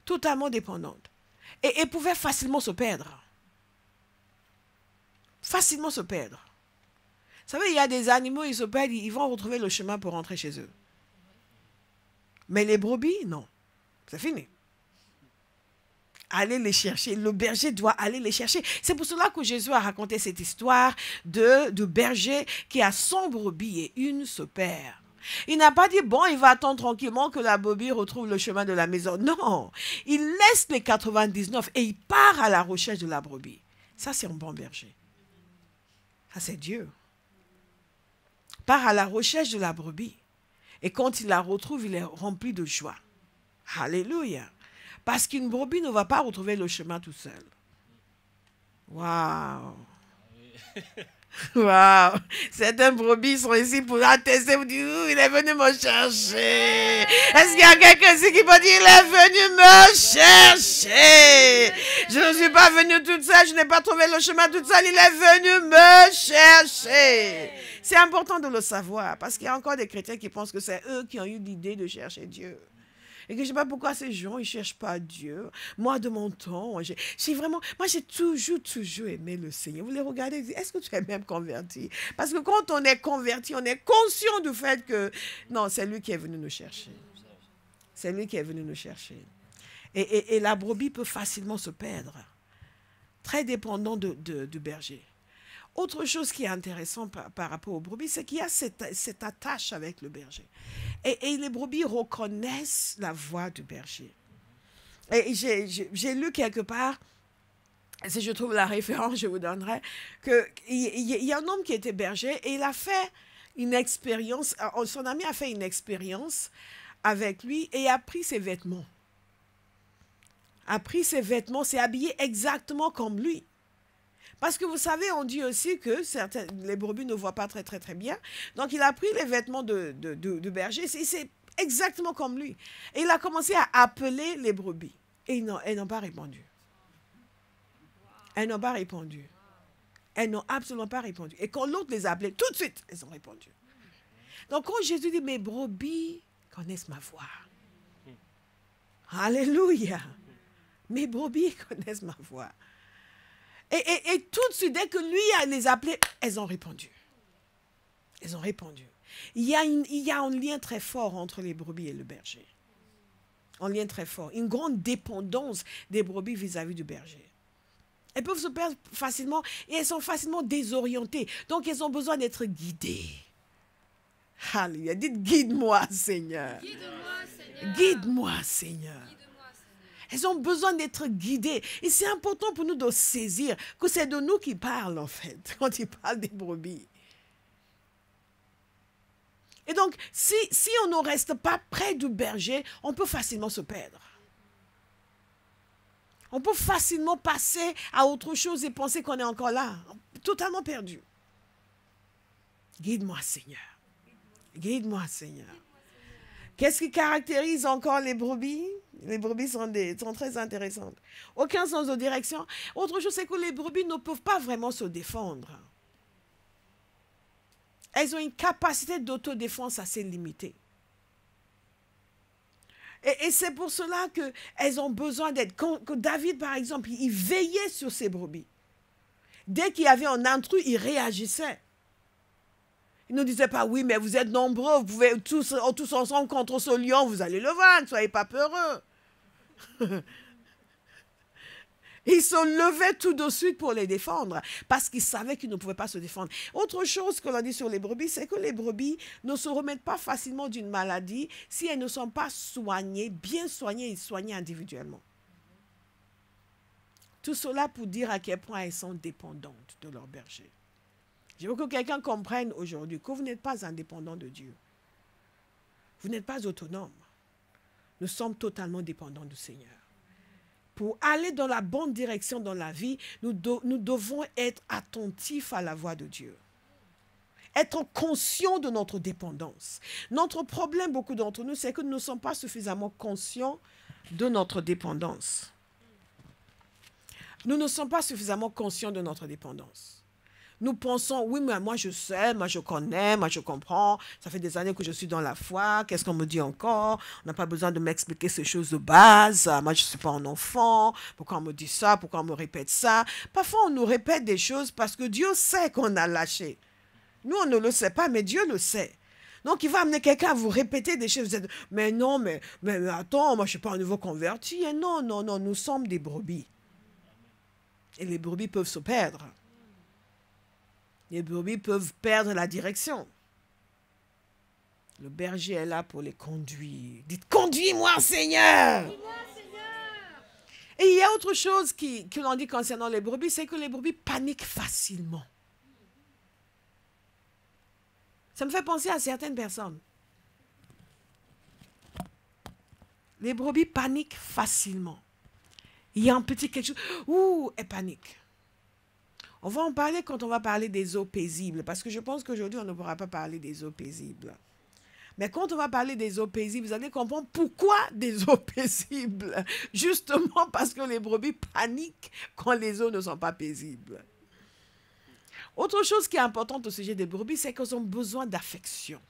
Totalement dépendante. Et pouvaient facilement se perdre. Facilement se perdre. Vous savez, il y a des animaux, ils se perdent, ils vont retrouver le chemin pour rentrer chez eux. Mais les brebis, non. C'est fini. Allez les chercher. Le berger doit aller les chercher. C'est pour cela que Jésus a raconté cette histoire de berger qui a 100 brebis et une se perd. Il n'a pas dit, bon, il va attendre tranquillement que la brebis retrouve le chemin de la maison. Non. Il laisse les 99 et il part à la recherche de la brebis. Ça, c'est un bon berger. Ça, c'est Dieu. Part à la recherche de la brebis. Et quand il la retrouve, il est rempli de joie. Alléluia. Parce qu'une brebis ne va pas retrouver le chemin tout seul. Waouh. Waouh. Certaines brebis sont ici pour attester. Vous dites, il est venu me chercher. Est-ce qu'il y a quelqu'un ici qui peut dire, il est venu me chercher? Je ne suis pas venue toute seule. Je n'ai pas trouvé le chemin toute seule. Il est venu me chercher. C'est important de le savoir, parce qu'il y a encore des chrétiens qui pensent que c'est eux qui ont eu l'idée de chercher Dieu. Et que je ne sais pas pourquoi ces gens, ils ne cherchent pas Dieu. Moi, de mon temps, j'ai toujours aimé le Seigneur. Vous les regardez et dites, est-ce que tu es même converti? Parce que quand on est converti, on est conscient du fait que, non, c'est lui qui est venu nous chercher. C'est lui qui est venu nous chercher. Et la brebis peut facilement se perdre. Très dépendant du berger. Autre chose qui est intéressant par rapport aux brebis, c'est qu'il y a cette attache avec le berger. Et les brebis reconnaissent la voix du berger. Et j'ai lu quelque part, si je trouve la référence, je vous donnerai, qu'il y a un homme qui était berger et il a fait une expérience, son ami a fait une expérience avec lui et a pris ses vêtements. S'est habillé exactement comme lui. Parce que vous savez, on dit aussi que les brebis ne voient pas très bien. Donc, il a pris les vêtements de berger. C'est exactement comme lui. Et il a commencé à appeler les brebis. Et elles n'ont pas répondu. Elles n'ont pas répondu. Elles n'ont absolument pas répondu. Et quand l'autre les a appelées, tout de suite, elles ont répondu. Donc, quand Jésus dit, mes brebis connaissent ma voix. Alléluia. Mes brebis connaissent ma voix. Et tout de suite, dès que lui les a appelées, elles ont répondu. Elles ont répondu. Il y a un lien très fort entre les brebis et le berger. Un lien très fort. Une grande dépendance des brebis vis-à-vis du berger. Elles peuvent se perdre facilement et elles sont facilement désorientées. Donc, elles ont besoin d'être guidées. Alléluia. Dites, guide-moi, Seigneur. Guide-moi, Seigneur. Guide-moi, Seigneur. Elles ont besoin d'être guidées. Et c'est important pour nous de saisir que c'est de nous qui parle, en fait, quand il parle des brebis. Et donc, si on ne reste pas près du berger, on peut facilement se perdre. On peut facilement passer à autre chose et penser qu'on est encore là, totalement perdu. Guide-moi, Seigneur. Guide-moi, Seigneur. Qu'est-ce qui caractérise encore les brebis? Les brebis sont très intéressantes. Aucun sens de direction. Autre chose, c'est que les brebis ne peuvent pas vraiment se défendre. Elles ont une capacité d'autodéfense assez limitée. Et c'est pour cela qu'elles ont besoin d'être... Que David, par exemple, il veillait sur ses brebis. Dès qu'il y avait un intrus, il réagissait. Il ne disait pas, oui, mais vous êtes nombreux, vous pouvez tous ensemble contre ce lion, vous allez le vaincre, ne soyez pas peureux. Il se levait tout de suite pour les défendre, parce qu'il savait qu'il ne pouvait pas se défendre. Autre chose que l'on dit sur les brebis, c'est que les brebis ne se remettent pas facilement d'une maladie si elles ne sont pas soignées, bien soignées et soignées individuellement. Tout cela pour dire à quel point elles sont dépendantes de leur berger. Je veux que quelqu'un comprenne aujourd'hui que vous n'êtes pas indépendant de Dieu. Vous n'êtes pas autonome. Nous sommes totalement dépendants du Seigneur. Pour aller dans la bonne direction dans la vie, nous devons être attentifs à la voix de Dieu. Être conscients de notre dépendance. Notre problème, beaucoup d'entre nous, c'est que nous ne sommes pas suffisamment conscients de notre dépendance. Nous ne sommes pas suffisamment conscients de notre dépendance. Nous pensons, oui, mais moi je sais, moi je connais, moi je comprends, ça fait des années que je suis dans la foi, qu'est-ce qu'on me dit encore? On n'a pas besoin de m'expliquer ces choses de base, moi je ne suis pas un enfant, pourquoi on me dit ça, pourquoi on me répète ça? Parfois on nous répète des choses parce que Dieu sait qu'on a lâché. Nous on ne le sait pas, mais Dieu le sait. Donc il va amener quelqu'un à vous répéter des choses, vous êtes, mais non, mais attends, moi je ne suis pas un nouveau converti, et non, nous sommes des brebis. Et les brebis peuvent se perdre. Les brebis peuvent perdre la direction. Le berger est là pour les conduire. Dites, conduis-moi, Seigneur! Et il y a autre chose que l'on dit concernant les brebis, c'est que les brebis paniquent facilement. Ça me fait penser à certaines personnes. Les brebis paniquent facilement. Il y a un petit quelque chose, ouh, elles paniquent. On va en parler quand on va parler des eaux paisibles, parce que je pense qu'aujourd'hui, on ne pourra pas parler des eaux paisibles. Mais quand on va parler des eaux paisibles, vous allez comprendre pourquoi des eaux paisibles. Justement parce que les brebis paniquent quand les eaux ne sont pas paisibles. Autre chose qui est importante au sujet des brebis, c'est qu'elles ont besoin d'affection.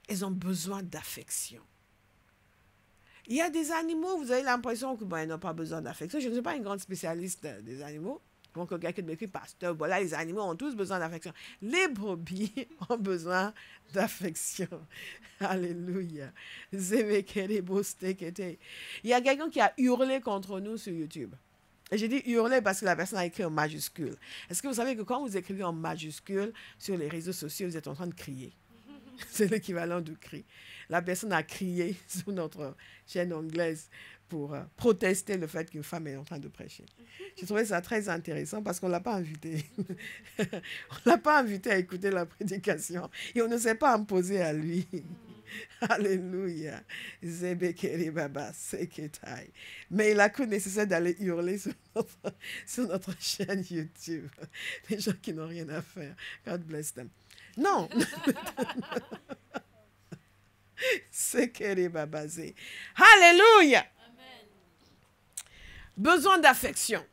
Elles ont besoin d'affection. Il y a des animaux, vous avez l'impression qu'ils n'ont pas besoin d'affection. Je ne suis pas une grande spécialiste des animaux. Donc, quelqu'un m'écrit, pasteur, voilà, les animaux ont tous besoin d'affection. Les brebis ont besoin d'affection. Alléluia. Il y a quelqu'un qui a hurlé contre nous sur YouTube. Et j'ai dit hurler parce que la personne a écrit en majuscule. Est-ce que vous savez que quand vous écrivez en majuscule sur les réseaux sociaux, vous êtes en train de crier? C'est l'équivalent du cri. La personne a crié sur notre chaîne anglaise pour protester le fait qu'une femme est en train de prêcher. J'ai trouvé ça très intéressant parce qu'on ne l'a pas invité. On ne l'a pas invité à écouter la prédication et on ne s'est pas imposé à lui. Alléluia. Mais il a cru nécessaire d'aller hurler sur notre chaîne YouTube. Les gens qui n'ont rien à faire. God bless them. Non. C'est qu'elle est babasée. Alléluia. Besoin d'affection.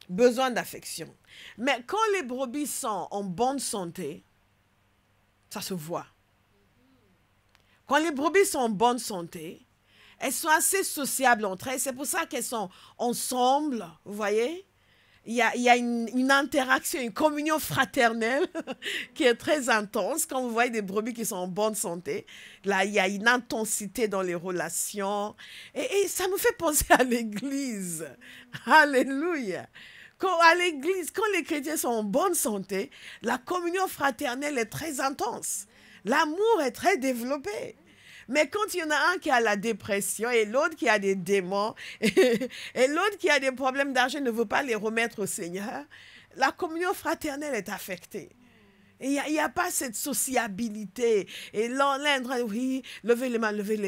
Besoin d'affection. Mais quand les brebis sont en bonne santé, ça se voit. Quand les brebis sont en bonne santé, elles sont assez sociables entre elles. C'est pour ça qu'elles sont ensemble, vous voyez. Il y a une interaction, une communion fraternelle qui est très intense. Quand vous voyez des brebis qui sont en bonne santé, là, il y a une intensité dans les relations. Et ça me fait penser à l'Église. Alléluia. À l'Église, quand les chrétiens sont en bonne santé, la communion fraternelle est très intense. L'amour est très développé. Mais quand il y en a un qui a la dépression et l'autre qui a des démons et l'autre qui a des problèmes d'argent ne veut pas les remettre au Seigneur, la communion fraternelle est affectée. Il n'y a pas cette sociabilité. Et là, on est en train de, oui, levez les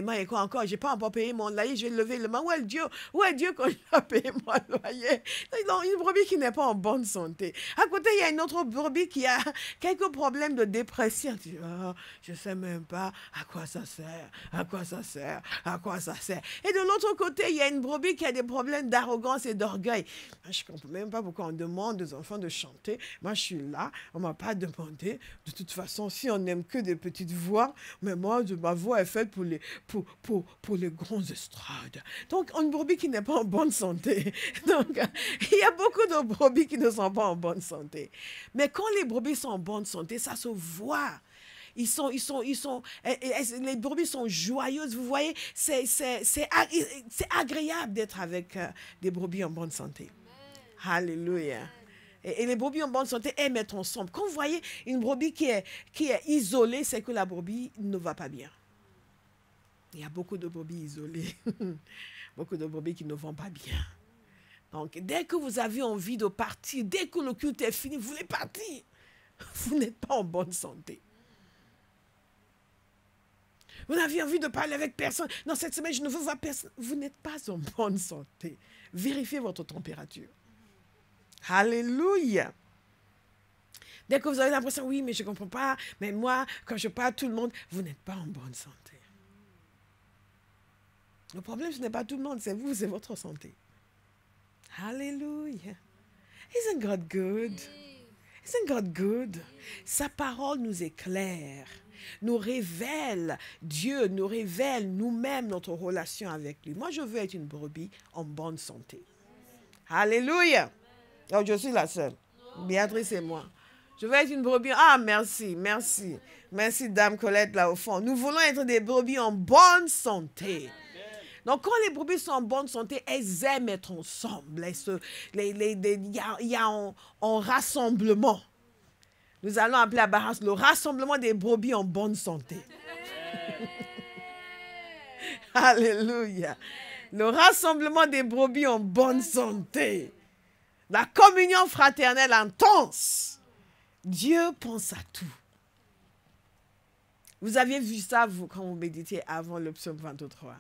mains. Et quoi encore? Je n'ai pas encore payé mon loyer, je vais lever les mains. Où est Dieu? Où est Dieu quand je vais payer mon loyer? Non, une brebis qui n'est pas en bonne santé. À côté, il y a une autre brebis qui a quelques problèmes de dépression. Tu dis, oh, je ne sais même pas à quoi ça sert, à quoi ça sert, à quoi ça sert. Et de l'autre côté, il y a une brebis qui a des problèmes d'arrogance et d'orgueil. Je ne comprends même pas pourquoi on demande aux enfants de chanter. Moi, je suis là, on ne m'a pas demandé. De toute façon, si on n'aime que des petites voix, mais moi, ma voix est faite pour les grands estrades. Donc, une brebis qui n'est pas en bonne santé. Donc, il y a beaucoup de brebis qui ne sont pas en bonne santé. Mais quand les brebis sont en bonne santé, ça se voit. Les brebis sont joyeuses. Vous voyez, c'est agréable d'être avec des brebis en bonne santé. Alléluia. Et les brebis en bonne santé aiment être ensemble. Quand vous voyez une brebis qui est isolée, c'est que la brebis ne va pas bien. Il y a beaucoup de brebis isolées. Beaucoup de brebis qui ne vont pas bien. Donc, dès que vous avez envie de partir, dès que le culte est fini, vous voulez partir. Vous n'êtes pas en bonne santé. Vous n'avez envie de parler avec personne. Non, cette semaine, je ne veux voir personne. Vous n'êtes pas en bonne santé. Vérifiez votre température. Alléluia. Dès que vous avez l'impression, oui, mais je ne comprends pas, mais moi, quand je parle à tout le monde, vous n'êtes pas en bonne santé. Le problème, ce n'est pas tout le monde, c'est vous, c'est votre santé. Alléluia. Isn't God good? Isn't God good? Sa parole nous éclaire, nous révèle Dieu, nous révèle nous-mêmes notre relation avec lui. Moi, je veux être une brebis en bonne santé. Alléluia. Oh, je suis la seule. Béatrice et moi. Je veux être une brebis. Ah, merci, merci. Merci, Dame Colette, là au fond. Nous voulons être des brebis en bonne santé. Donc, quand les brebis sont en bonne santé, elles aiment être ensemble. Il y a un rassemblement. Nous allons appeler à Barras le rassemblement des brebis en bonne santé. Alléluia. Le rassemblement des brebis en bonne santé. La communion fraternelle intense. Dieu pense à tout. Vous aviez vu ça, vous, quand vous méditiez avant le psaume 23.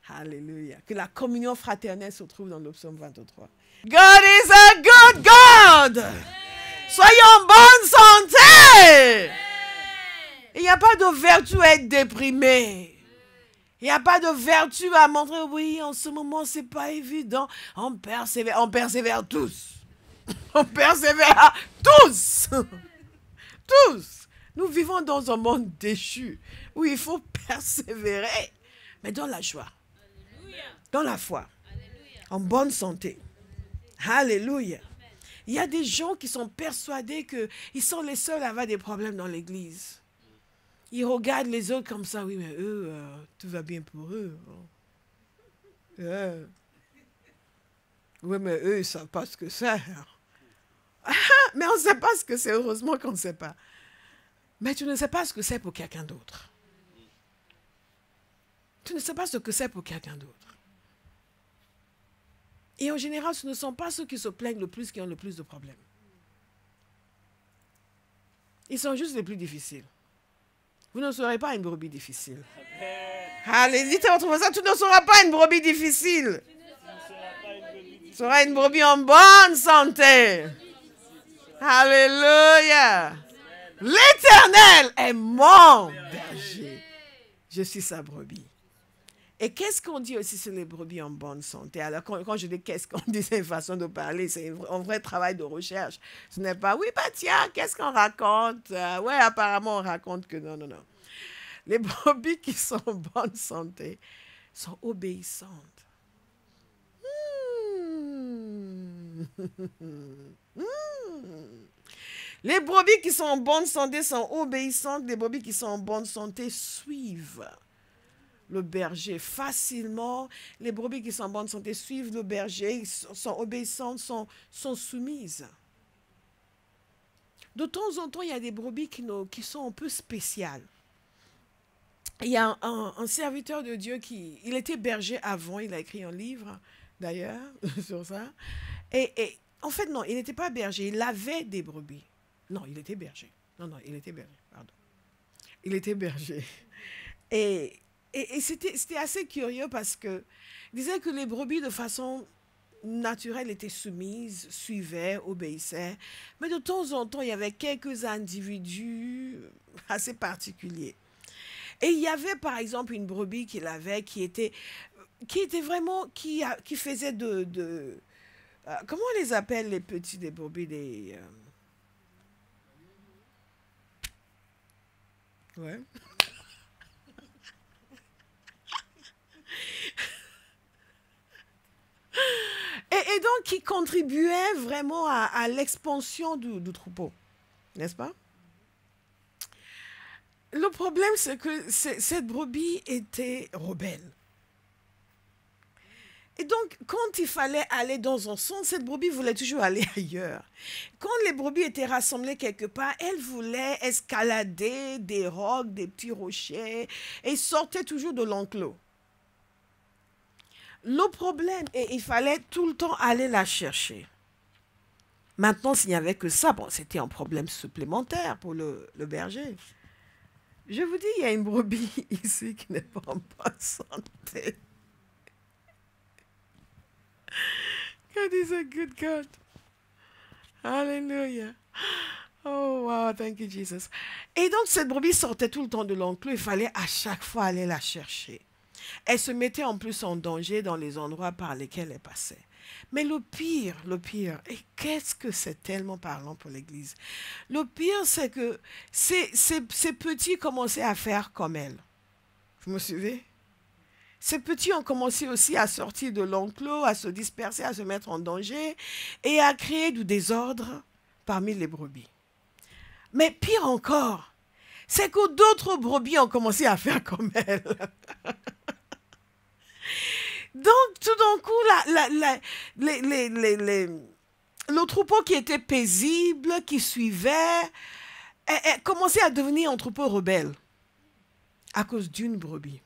Alléluia. Que la communion fraternelle se trouve dans le psaume 23. God is a good God. Soyez en bonne santé. Il n'y a pas de vertu à être déprimé. Il n'y a pas de vertu à montrer, oui, en ce moment, ce n'est pas évident. On persévère tous. On persévère tous. Tous. Nous vivons dans un monde déchu où il faut persévérer, mais dans la joie, dans la foi, en bonne santé. Alléluia. Il y a des gens qui sont persuadés qu'ils sont les seuls à avoir des problèmes dans l'église. Ils regardent les autres comme ça. Oui, mais eux, tout va bien pour eux. Oui, mais eux, ils ne savent pas ce que c'est. Mais on ne sait pas ce que c'est. Heureusement qu'on ne sait pas. Mais tu ne sais pas ce que c'est pour quelqu'un d'autre. Tu ne sais pas ce que c'est pour quelqu'un d'autre. Et en général, ce ne sont pas ceux qui se plaignent le plus qui ont le plus de problèmes. Ils sont juste les plus difficiles. Vous ne serez pas une brebis difficile. Allez, dites à votre voisin, tu ne seras pas une brebis difficile. Tu seras une brebis en bonne santé. Alléluia. L'Éternel est mon berger. Je suis sa brebis. Et qu'est-ce qu'on dit aussi sur les brebis en bonne santé? Alors, quand je dis qu'est-ce qu'on dit, c'est une façon de parler, c'est un vrai travail de recherche. Ce n'est pas, oui, bah tiens, qu'est-ce qu'on raconte? Oui, apparemment, on raconte que non, non, non. Les brebis qui sont en bonne santé sont obéissantes. Les brebis qui sont en bonne santé sont obéissantes. Les brebis qui sont en bonne santé suivent le berger facilement. Les brebis qui sont en bonne santé suivent le berger, sont obéissantes, sont soumises. De temps en temps, il y a des brebis qui sont un peu spéciales. Il y a un serviteur de Dieu il était berger avant, il a écrit un livre d'ailleurs sur ça. Et en fait, non, il n'était pas berger, il avait des brebis. Non, il était berger. Non, non, il était berger, pardon. Il était berger. Et c'était assez curieux parce que il disait que les brebis, de façon naturelle, étaient soumises, suivaient, obéissaient. Mais de temps en temps, il y avait quelques individus assez particuliers. Et il y avait par exemple une brebis qu'il avait qui était vraiment, qui faisait comment on les appelle les petits des brebis des... ouais. Et donc, qui contribuait vraiment à l'expansion du troupeau, n'est-ce pas? Le problème, c'est que cette brebis était rebelle. Et donc, quand il fallait aller dans un sens, cette brebis voulait toujours aller ailleurs. Quand les brebis étaient rassemblées quelque part, elle voulait escalader des rocs, des petits rochers, et sortait toujours de l'enclos. Le problème, et il fallait tout le temps aller la chercher. Maintenant, s'il n'y avait que ça, bon, c'était un problème supplémentaire pour le berger. Je vous dis, il y a une brebis ici qui n'est pas en bonne santé. God is a good God. Hallelujah. Oh, wow, thank you, Jesus. Et donc, cette brebis sortait tout le temps de l'enclos. Il fallait à chaque fois aller la chercher. Elle se mettait en plus en danger dans les endroits par lesquels elle passait. Mais le pire, et qu'est-ce que c'est tellement parlant pour l'Église? Le pire, c'est que ces petits commençaient à faire comme elle. Vous me suivez? Ces petits ont commencé aussi à sortir de l'enclos, à se disperser, à se mettre en danger et à créer du désordre parmi les brebis. Mais pire encore, c'est que d'autres brebis ont commencé à faire comme elle. Donc, tout d'un coup, le troupeau qui était paisible, qui suivait, commençait à devenir un troupeau rebelle à cause d'une brebis.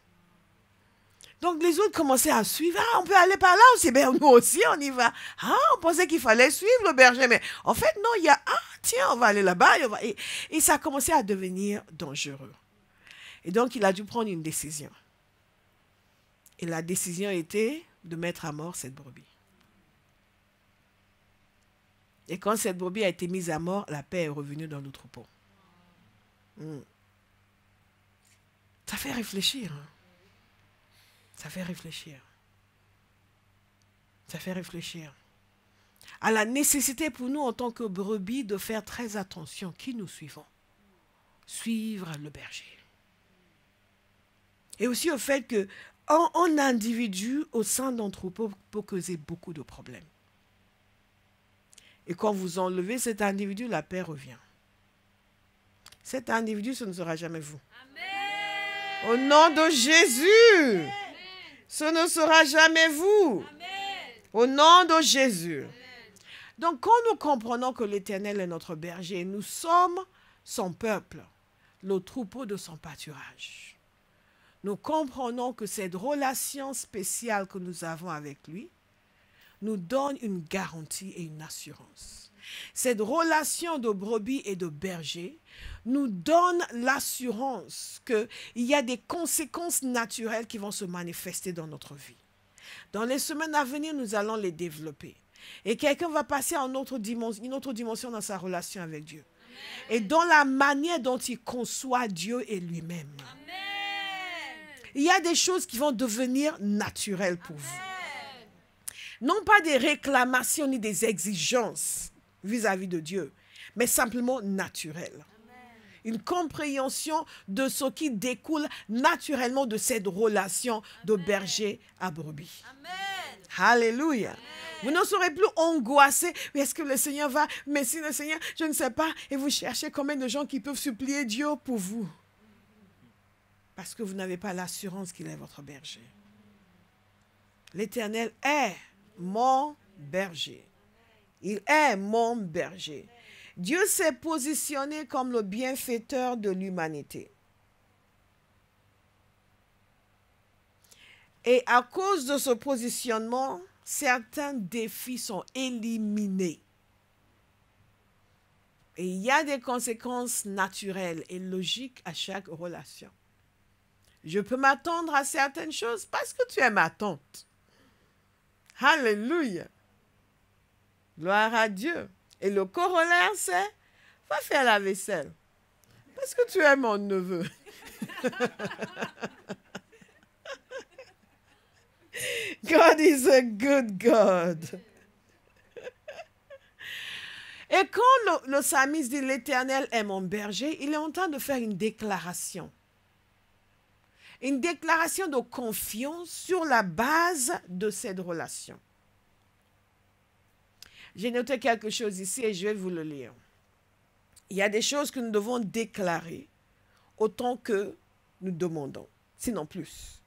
Donc, les autres commençaient à suivre. Ah, on peut aller par là aussi. Ben, nous aussi, on y va. Ah, on pensait qu'il fallait suivre le berger. Mais en fait, non, il y a... Ah, tiens, on va aller là-bas. Et ça a commencé à devenir dangereux. Et donc, il a dû prendre une décision. Et la décision était de mettre à mort cette brebis. Et quand cette brebis a été mise à mort, la paix est revenue dans le troupeau. Ça fait réfléchir. Hein? Ça fait réfléchir. Ça fait réfléchir. À la nécessité pour nous, en tant que brebis, de faire très attention. Qui nous suivons? Suivre le berger. Et aussi au fait que un individu au sein d'un troupeau peut causer beaucoup de problèmes. Et quand vous enlevez cet individu, la paix revient. Cet individu, ce ne sera jamais vous. Amen. Au nom de Jésus. Amen. Ce ne sera jamais vous. Amen. Au nom de Jésus. Amen. Donc, quand nous comprenons que l'Éternel est notre berger, nous sommes son peuple, le troupeau de son pâturage. Nous comprenons que cette relation spéciale que nous avons avec lui nous donne une garantie et une assurance. Cette relation de brebis et de berger nous donne l'assurance qu'il y a des conséquences naturelles qui vont se manifester dans notre vie. Dans les semaines à venir, nous allons les développer. Et quelqu'un va passer à une autre dimension dans sa relation avec Dieu. Amen. Et dans la manière dont il conçoit Dieu et lui-même. Amen. Il y a des choses qui vont devenir naturelles pour Amen. Vous. Non pas des réclamations ni des exigences vis-à-vis de Dieu, mais simplement naturelles. Amen. Une compréhension de ce qui découle naturellement de cette relation de berger à brebis. Amen. Alléluia. Amen. Vous ne serez plus angoissé. Est-ce que le Seigneur va? Mais si le Seigneur, je ne sais pas. Et vous cherchez combien de gens qui peuvent supplier Dieu pour vous. Parce que vous n'avez pas l'assurance qu'il est votre berger. L'Éternel est mon berger. Il est mon berger. Dieu s'est positionné comme le bienfaiteur de l'humanité. Et à cause de ce positionnement, certains défis sont éliminés. Et il y a des conséquences naturelles et logiques à chaque relation. Je peux m'attendre à certaines choses parce que tu es ma tante. Alléluia. Gloire à Dieu. Et le corollaire, c'est, va faire la vaisselle. Parce que tu es mon neveu. God is a good God. Et quand le psalmiste dit « L'Éternel est mon berger », il est en train de faire une déclaration. Une déclaration de confiance sur la base de cette relation. J'ai noté quelque chose ici et je vais vous le lire. Il y a des choses que nous devons déclarer autant que nous demandons, sinon plus.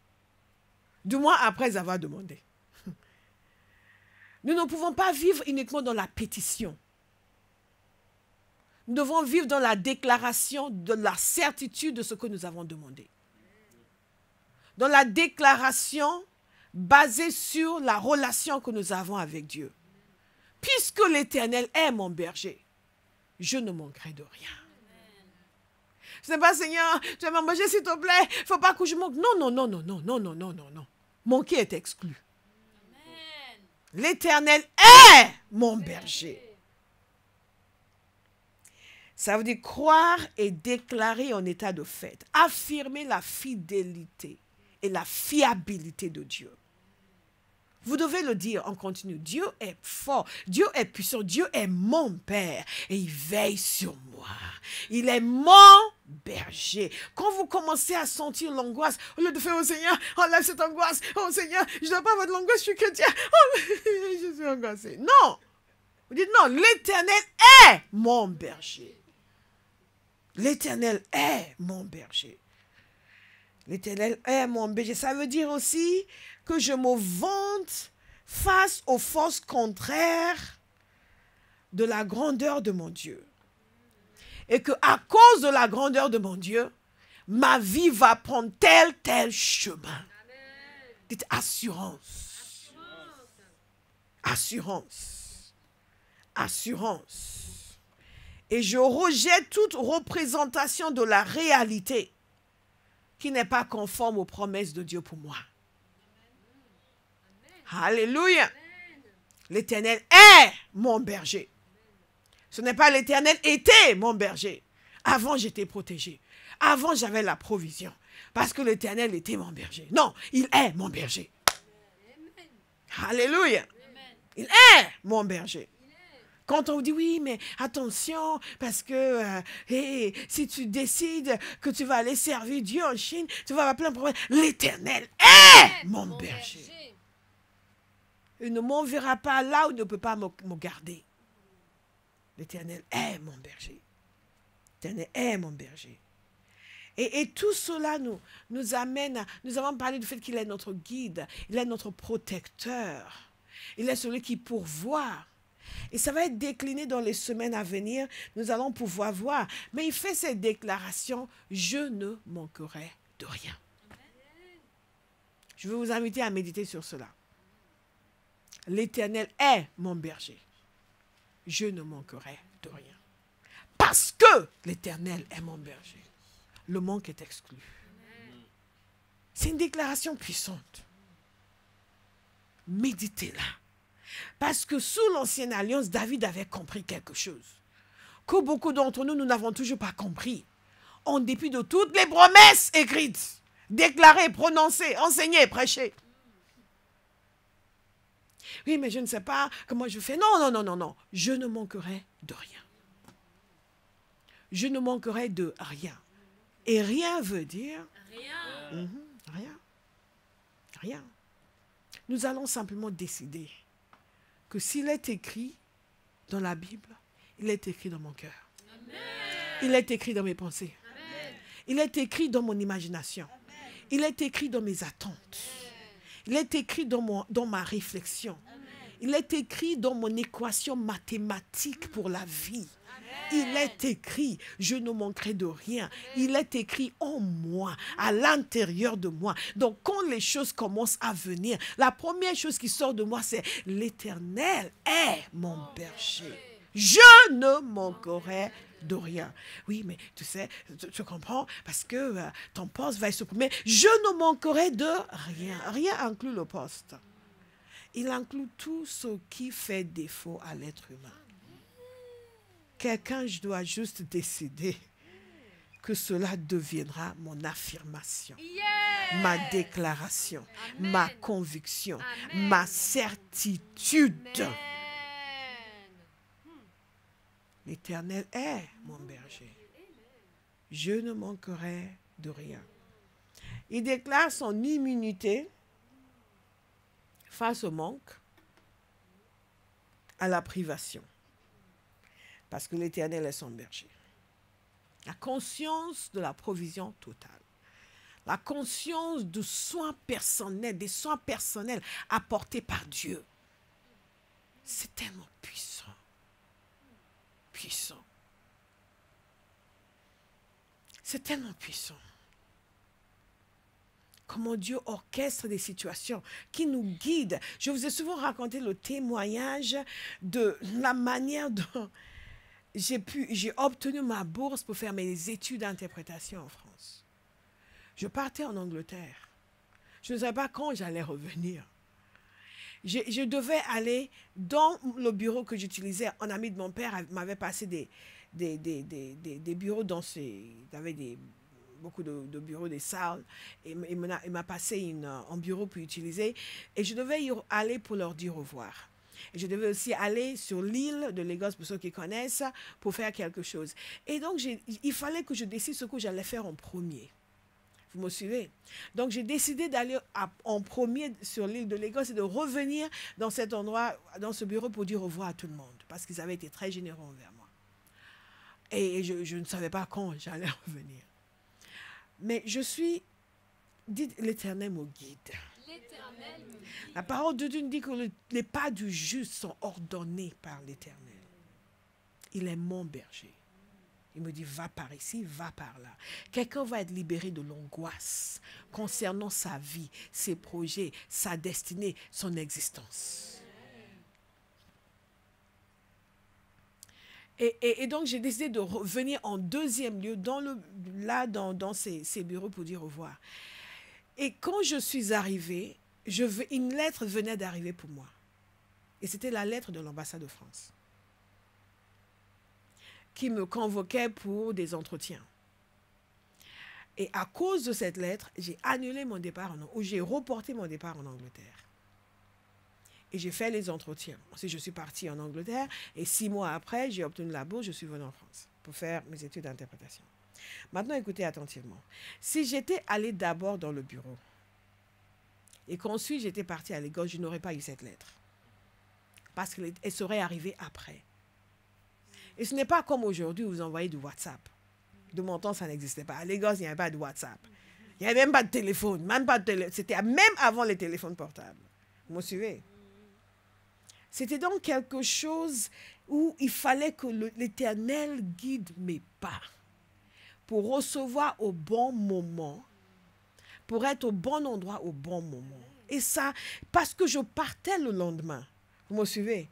Du moins après avoir demandé. Nous ne pouvons pas vivre uniquement dans la pétition. Nous devons vivre dans la déclaration de la certitude de ce que nous avons demandé. Dans la déclaration basée sur la relation que nous avons avec Dieu. Puisque l'Éternel est mon berger, je ne manquerai de rien. Ce n'est pas, Seigneur, tu vas m'embaucher s'il te plaît, il ne faut pas que je manque. Non, non, non, non, non, non, non, non, non, non. Manquer est exclu. L'Éternel est mon berger. Ça veut dire croire et déclarer en état de fait. Affirmer la fidélité et la fiabilité de Dieu. Vous devez le dire en continu. Dieu est fort, Dieu est puissant, Dieu est mon Père et il veille sur moi. Il est mon berger. Quand vous commencez à sentir l'angoisse, au lieu de faire « Oh Seigneur, enlève cette angoisse. Oh Seigneur, je ne dois pas avoir de l'angoisse, je suis chrétien. Oh, je suis angoissé. » Non. Vous dites non, l'Éternel est mon berger. L'Éternel est mon berger. L'Éternel est mon berger. Ça veut dire aussi que je me vante face aux forces contraires de la grandeur de mon Dieu. Et que à cause de la grandeur de mon Dieu, ma vie va prendre tel chemin. Dites assurance. Assurance. Assurance. Et je rejette toute représentation de la réalité qui n'est pas conforme aux promesses de Dieu pour moi. Alléluia. L'Éternel est mon berger. Ce n'est pas l'Éternel était mon berger. Avant, j'étais protégé. Avant, j'avais la provision. Parce que l'Éternel était mon berger. Non, il est mon berger. Alléluia. Il est mon berger. Quand on vous dit, oui, mais attention, parce que si tu décides que tu vas aller servir Dieu en Chine, tu vas avoir plein de problèmes. L'Éternel est mon berger. Il ne m'enverra pas là où il ne peut pas me garder. L'Éternel est mon berger. L'Éternel est mon berger. Et tout cela nous amène à... Nous avons parlé du fait qu'il est notre guide, il est notre protecteur. Il est celui qui pourvoit. Et ça va être décliné dans les semaines à venir. Nous allons pouvoir voir. Mais il fait cette déclaration, je ne manquerai de rien. Je veux vous inviter à méditer sur cela. L'Éternel est mon berger. Je ne manquerai de rien. Parce que l'Éternel est mon berger. Le manque est exclu. C'est une déclaration puissante. Méditez-la. Parce que sous l'ancienne alliance, David avait compris quelque chose. Que beaucoup d'entre nous, nous n'avons toujours pas compris. En dépit de toutes les promesses écrites, déclarées, prononcées, enseignées, prêchées. Oui, mais je ne sais pas comment je fais. Non, non, non, non, non. Je ne manquerai de rien. Je ne manquerai de rien. Et rien veut dire... Rien. Rien. Rien. Nous allons simplement décider que s'il est écrit dans la Bible, il est écrit dans mon cœur. Amen. Il est écrit dans mes pensées. Amen. Il est écrit dans mon imagination. Amen. Il est écrit dans mes attentes. Amen. Il est écrit dans ma réflexion. Amen. Il est écrit dans mon équation mathématique pour la vie. Il est écrit, je ne manquerai de rien. Il est écrit en moi, à l'intérieur de moi. Donc, quand les choses commencent à venir, la première chose qui sort de moi, c'est l'Éternel est mon berger. Je ne manquerai de rien. Oui, mais tu sais, tu comprends, parce que ton poste va être supprimé. Je ne manquerai de rien. Rien inclut le poste. Il inclut tout ce qui fait défaut à l'être humain. Quelqu'un, je dois juste décider que cela deviendra mon affirmation, ma déclaration, ma conviction, ma certitude. L'Éternel est mon berger. Je ne manquerai de rien. Il déclare son immunité face au manque, à la privation. Parce que l'Éternel est son berger. La conscience de la provision totale. La conscience du soin personnel, des soins personnels apportés par Dieu. C'est tellement puissant. Puissant. C'est tellement puissant. Comment Dieu orchestre des situations qui nous guident. Je vous ai souvent raconté le témoignage de la manière dont j'ai obtenu ma bourse pour faire mes études d'interprétation en France. Je partais en Angleterre. Je ne savais pas quand j'allais revenir. Je devais aller dans le bureau que j'utilisais. Un ami de mon père m'avait passé des bureaux dans ces... Il y avait beaucoup de bureaux, des salles. Et il m'a passé un bureau pour utiliser. Et je devais y aller pour leur dire au revoir. Et je devais aussi aller sur l'île de Lagos, pour ceux qui connaissent, pour faire quelque chose. Et donc, il fallait que je décide ce que j'allais faire en premier. Vous me suivez? Donc, j'ai décidé d'aller en premier sur l'île de Lagos et de revenir dans cet endroit, dans ce bureau, pour dire au revoir à tout le monde. Parce qu'ils avaient été très généreux envers moi. Et je ne savais pas quand j'allais revenir. Mais je suis... Dites, l'Éternel me guide. La parole de Dieu nous dit que les pas du juste sont ordonnés par l'Éternel. Il est mon berger. Il me dit, va par ici, va par là. Quelqu'un va être libéré de l'angoisse concernant sa vie, ses projets, sa destinée, son existence. Et donc, j'ai décidé de revenir en deuxième lieu, dans ces bureaux pour dire au revoir. Et quand je suis arrivée, une lettre venait d'arriver pour moi. Et c'était la lettre de l'ambassade de France qui me convoquait pour des entretiens. Et à cause de cette lettre, j'ai annulé mon départ, ou j'ai reporté mon départ en Angleterre. Et j'ai fait les entretiens. Ensuite, je suis partie en Angleterre et 6 mois après, j'ai obtenu la bourse, je suis venue en France pour faire mes études d'interprétation. Maintenant, écoutez attentivement. Si j'étais allée d'abord dans le bureau et qu'ensuite j'étais partie à Lagos, je n'aurais pas eu cette lettre. Parce qu'elle serait arrivée après. Et ce n'est pas comme aujourd'hui où vous envoyez du WhatsApp. De mon temps, ça n'existait pas. À Lagos, il n'y avait pas de WhatsApp. Il n'y avait même pas de téléphone. C'était même avant les téléphones portables. Vous me suivez? C'était donc quelque chose où il fallait que l'Éternel guide mes pas pour recevoir au bon moment, pour être au bon endroit au bon moment. Et ça, parce que je partais le lendemain. Vous me suivez?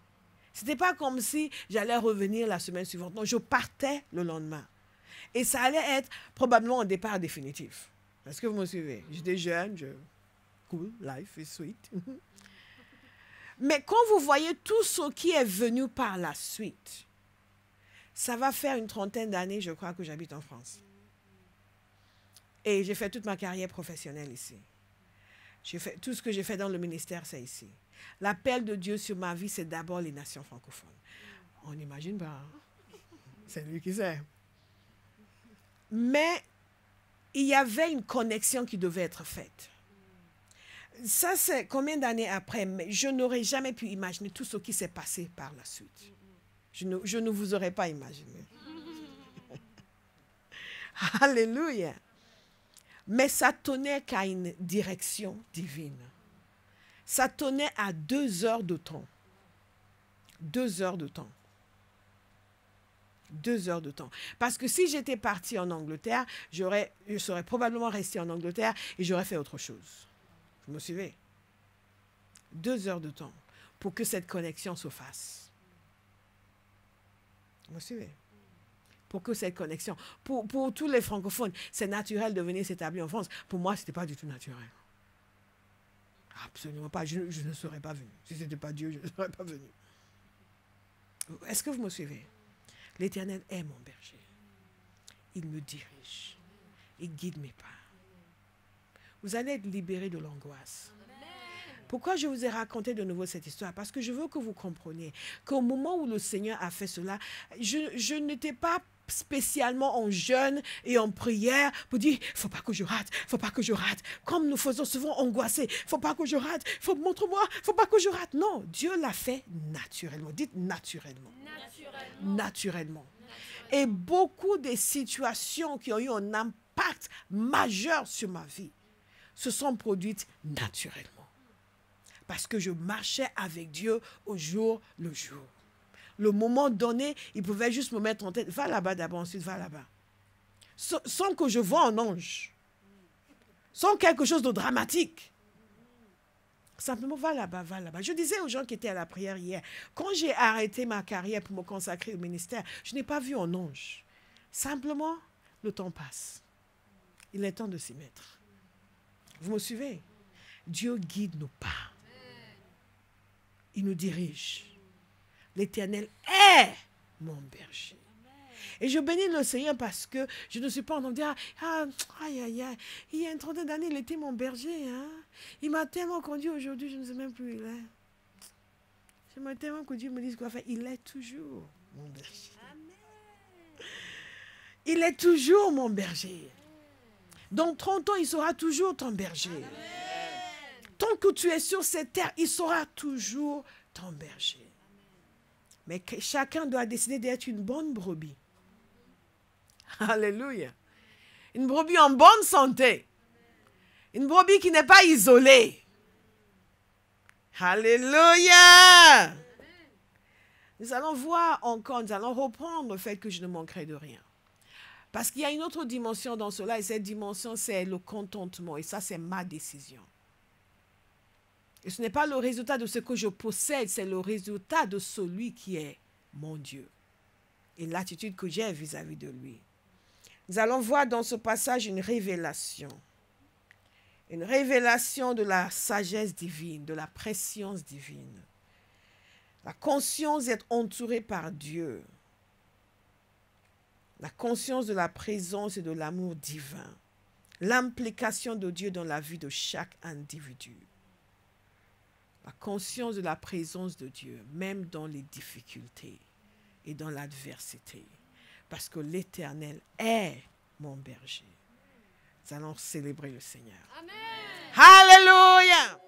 C'était pas comme si j'allais revenir la semaine suivante. Non, je partais le lendemain. Et ça allait être probablement un départ définitif. Est-ce que vous me suivez? J'étais jeune, cool, life is sweet. Mais quand vous voyez tout ce qui est venu par la suite, ça va faire une 30aine d'années, je crois, que j'habite en France. Et j'ai fait toute ma carrière professionnelle ici. Tout ce que j'ai fait dans le ministère, c'est ici. L'appel de Dieu sur ma vie, c'est d'abord les nations francophones. On n'imagine pas. C'est lui qui sait. Mais il y avait une connexion qui devait être faite. Ça, c'est combien d'années après, mais je n'aurais jamais pu imaginer tout ce qui s'est passé par la suite. Je ne vous aurais pas imaginé. Alléluia. Mais ça tenait qu'à une direction divine. Ça tenait à 2 heures de temps. 2 heures de temps. 2 heures de temps. Parce que si j'étais partie en Angleterre, je serais probablement restée en Angleterre et j'aurais fait autre chose. Vous me suivez? 2 heures de temps pour que cette connexion se fasse. Vous me suivez? Pour que cette connexion, pour tous les francophones, c'est naturel de venir s'établir en France. Pour moi, ce n'était pas du tout naturel. Absolument pas. Je ne serais pas venu. Si ce n'était pas Dieu, je ne serais pas venu. Est-ce que vous me suivez? L'Éternel est mon berger. Il me dirige. Il guide mes pas. Vous allez être libérés de l'angoisse. Pourquoi je vous ai raconté de nouveau cette histoire? Parce que je veux que vous compreniez qu'au moment où le Seigneur a fait cela, je n'étais pas spécialement en jeûne et en prière pour dire, il ne faut pas que je rate, il ne faut pas que je rate. Comme nous faisons souvent angoisser, il ne faut pas que je rate, montre-moi, il ne faut pas que je rate. Non, Dieu l'a fait naturellement. Dites naturellement. Naturellement. Et beaucoup de situations qui ont eu un impact majeur sur ma vie se sont produites naturellement. Parce que je marchais avec Dieu au jour le jour. Le moment donné, il pouvait juste me mettre en tête. Va là-bas d'abord, ensuite va là-bas. Sans que je voie un ange. Sans quelque chose de dramatique. Simplement, va là-bas, va là-bas. Je disais aux gens qui étaient à la prière hier, quand j'ai arrêté ma carrière pour me consacrer au ministère, je n'ai pas vu un ange. Simplement, le temps passe. Il est temps de s'y mettre. Vous me suivez? Dieu guide nos pas. Il nous dirige. L'Éternel est mon berger. Et je bénis le Seigneur parce que je ne suis pas en train de dire, aïe, aïe, aïe, il y a une trentaine d'années, il était mon berger. Hein? Il m'a tellement conduit aujourd'hui, je ne sais même plus où il est. J'aimerais tellement que Dieu me dise quoi faire. Il est toujours mon berger. Il est toujours mon berger. Dans 30 ans, il sera toujours ton berger. Amen. Tant que tu es sur cette terre, il sera toujours ton berger. Mais chacun doit décider d'être une bonne brebis. Alléluia. Une brebis en bonne santé. Une brebis qui n'est pas isolée. Alléluia. Nous allons voir encore, nous allons reprendre le fait que je ne manquerai de rien. Parce qu'il y a une autre dimension dans cela, et cette dimension, c'est le contentement. Et ça, c'est ma décision. Et ce n'est pas le résultat de ce que je possède, c'est le résultat de celui qui est mon Dieu. Et l'attitude que j'ai vis-à-vis de lui. Nous allons voir dans ce passage une révélation. Une révélation de la sagesse divine, de la préscience divine. La conscience d'être entouré par Dieu. La conscience de la présence et de l'amour divin. L'implication de Dieu dans la vie de chaque individu. La conscience de la présence de Dieu, même dans les difficultés et dans l'adversité. Parce que l'Éternel est mon berger. Nous allons célébrer le Seigneur. Amen. Alléluia.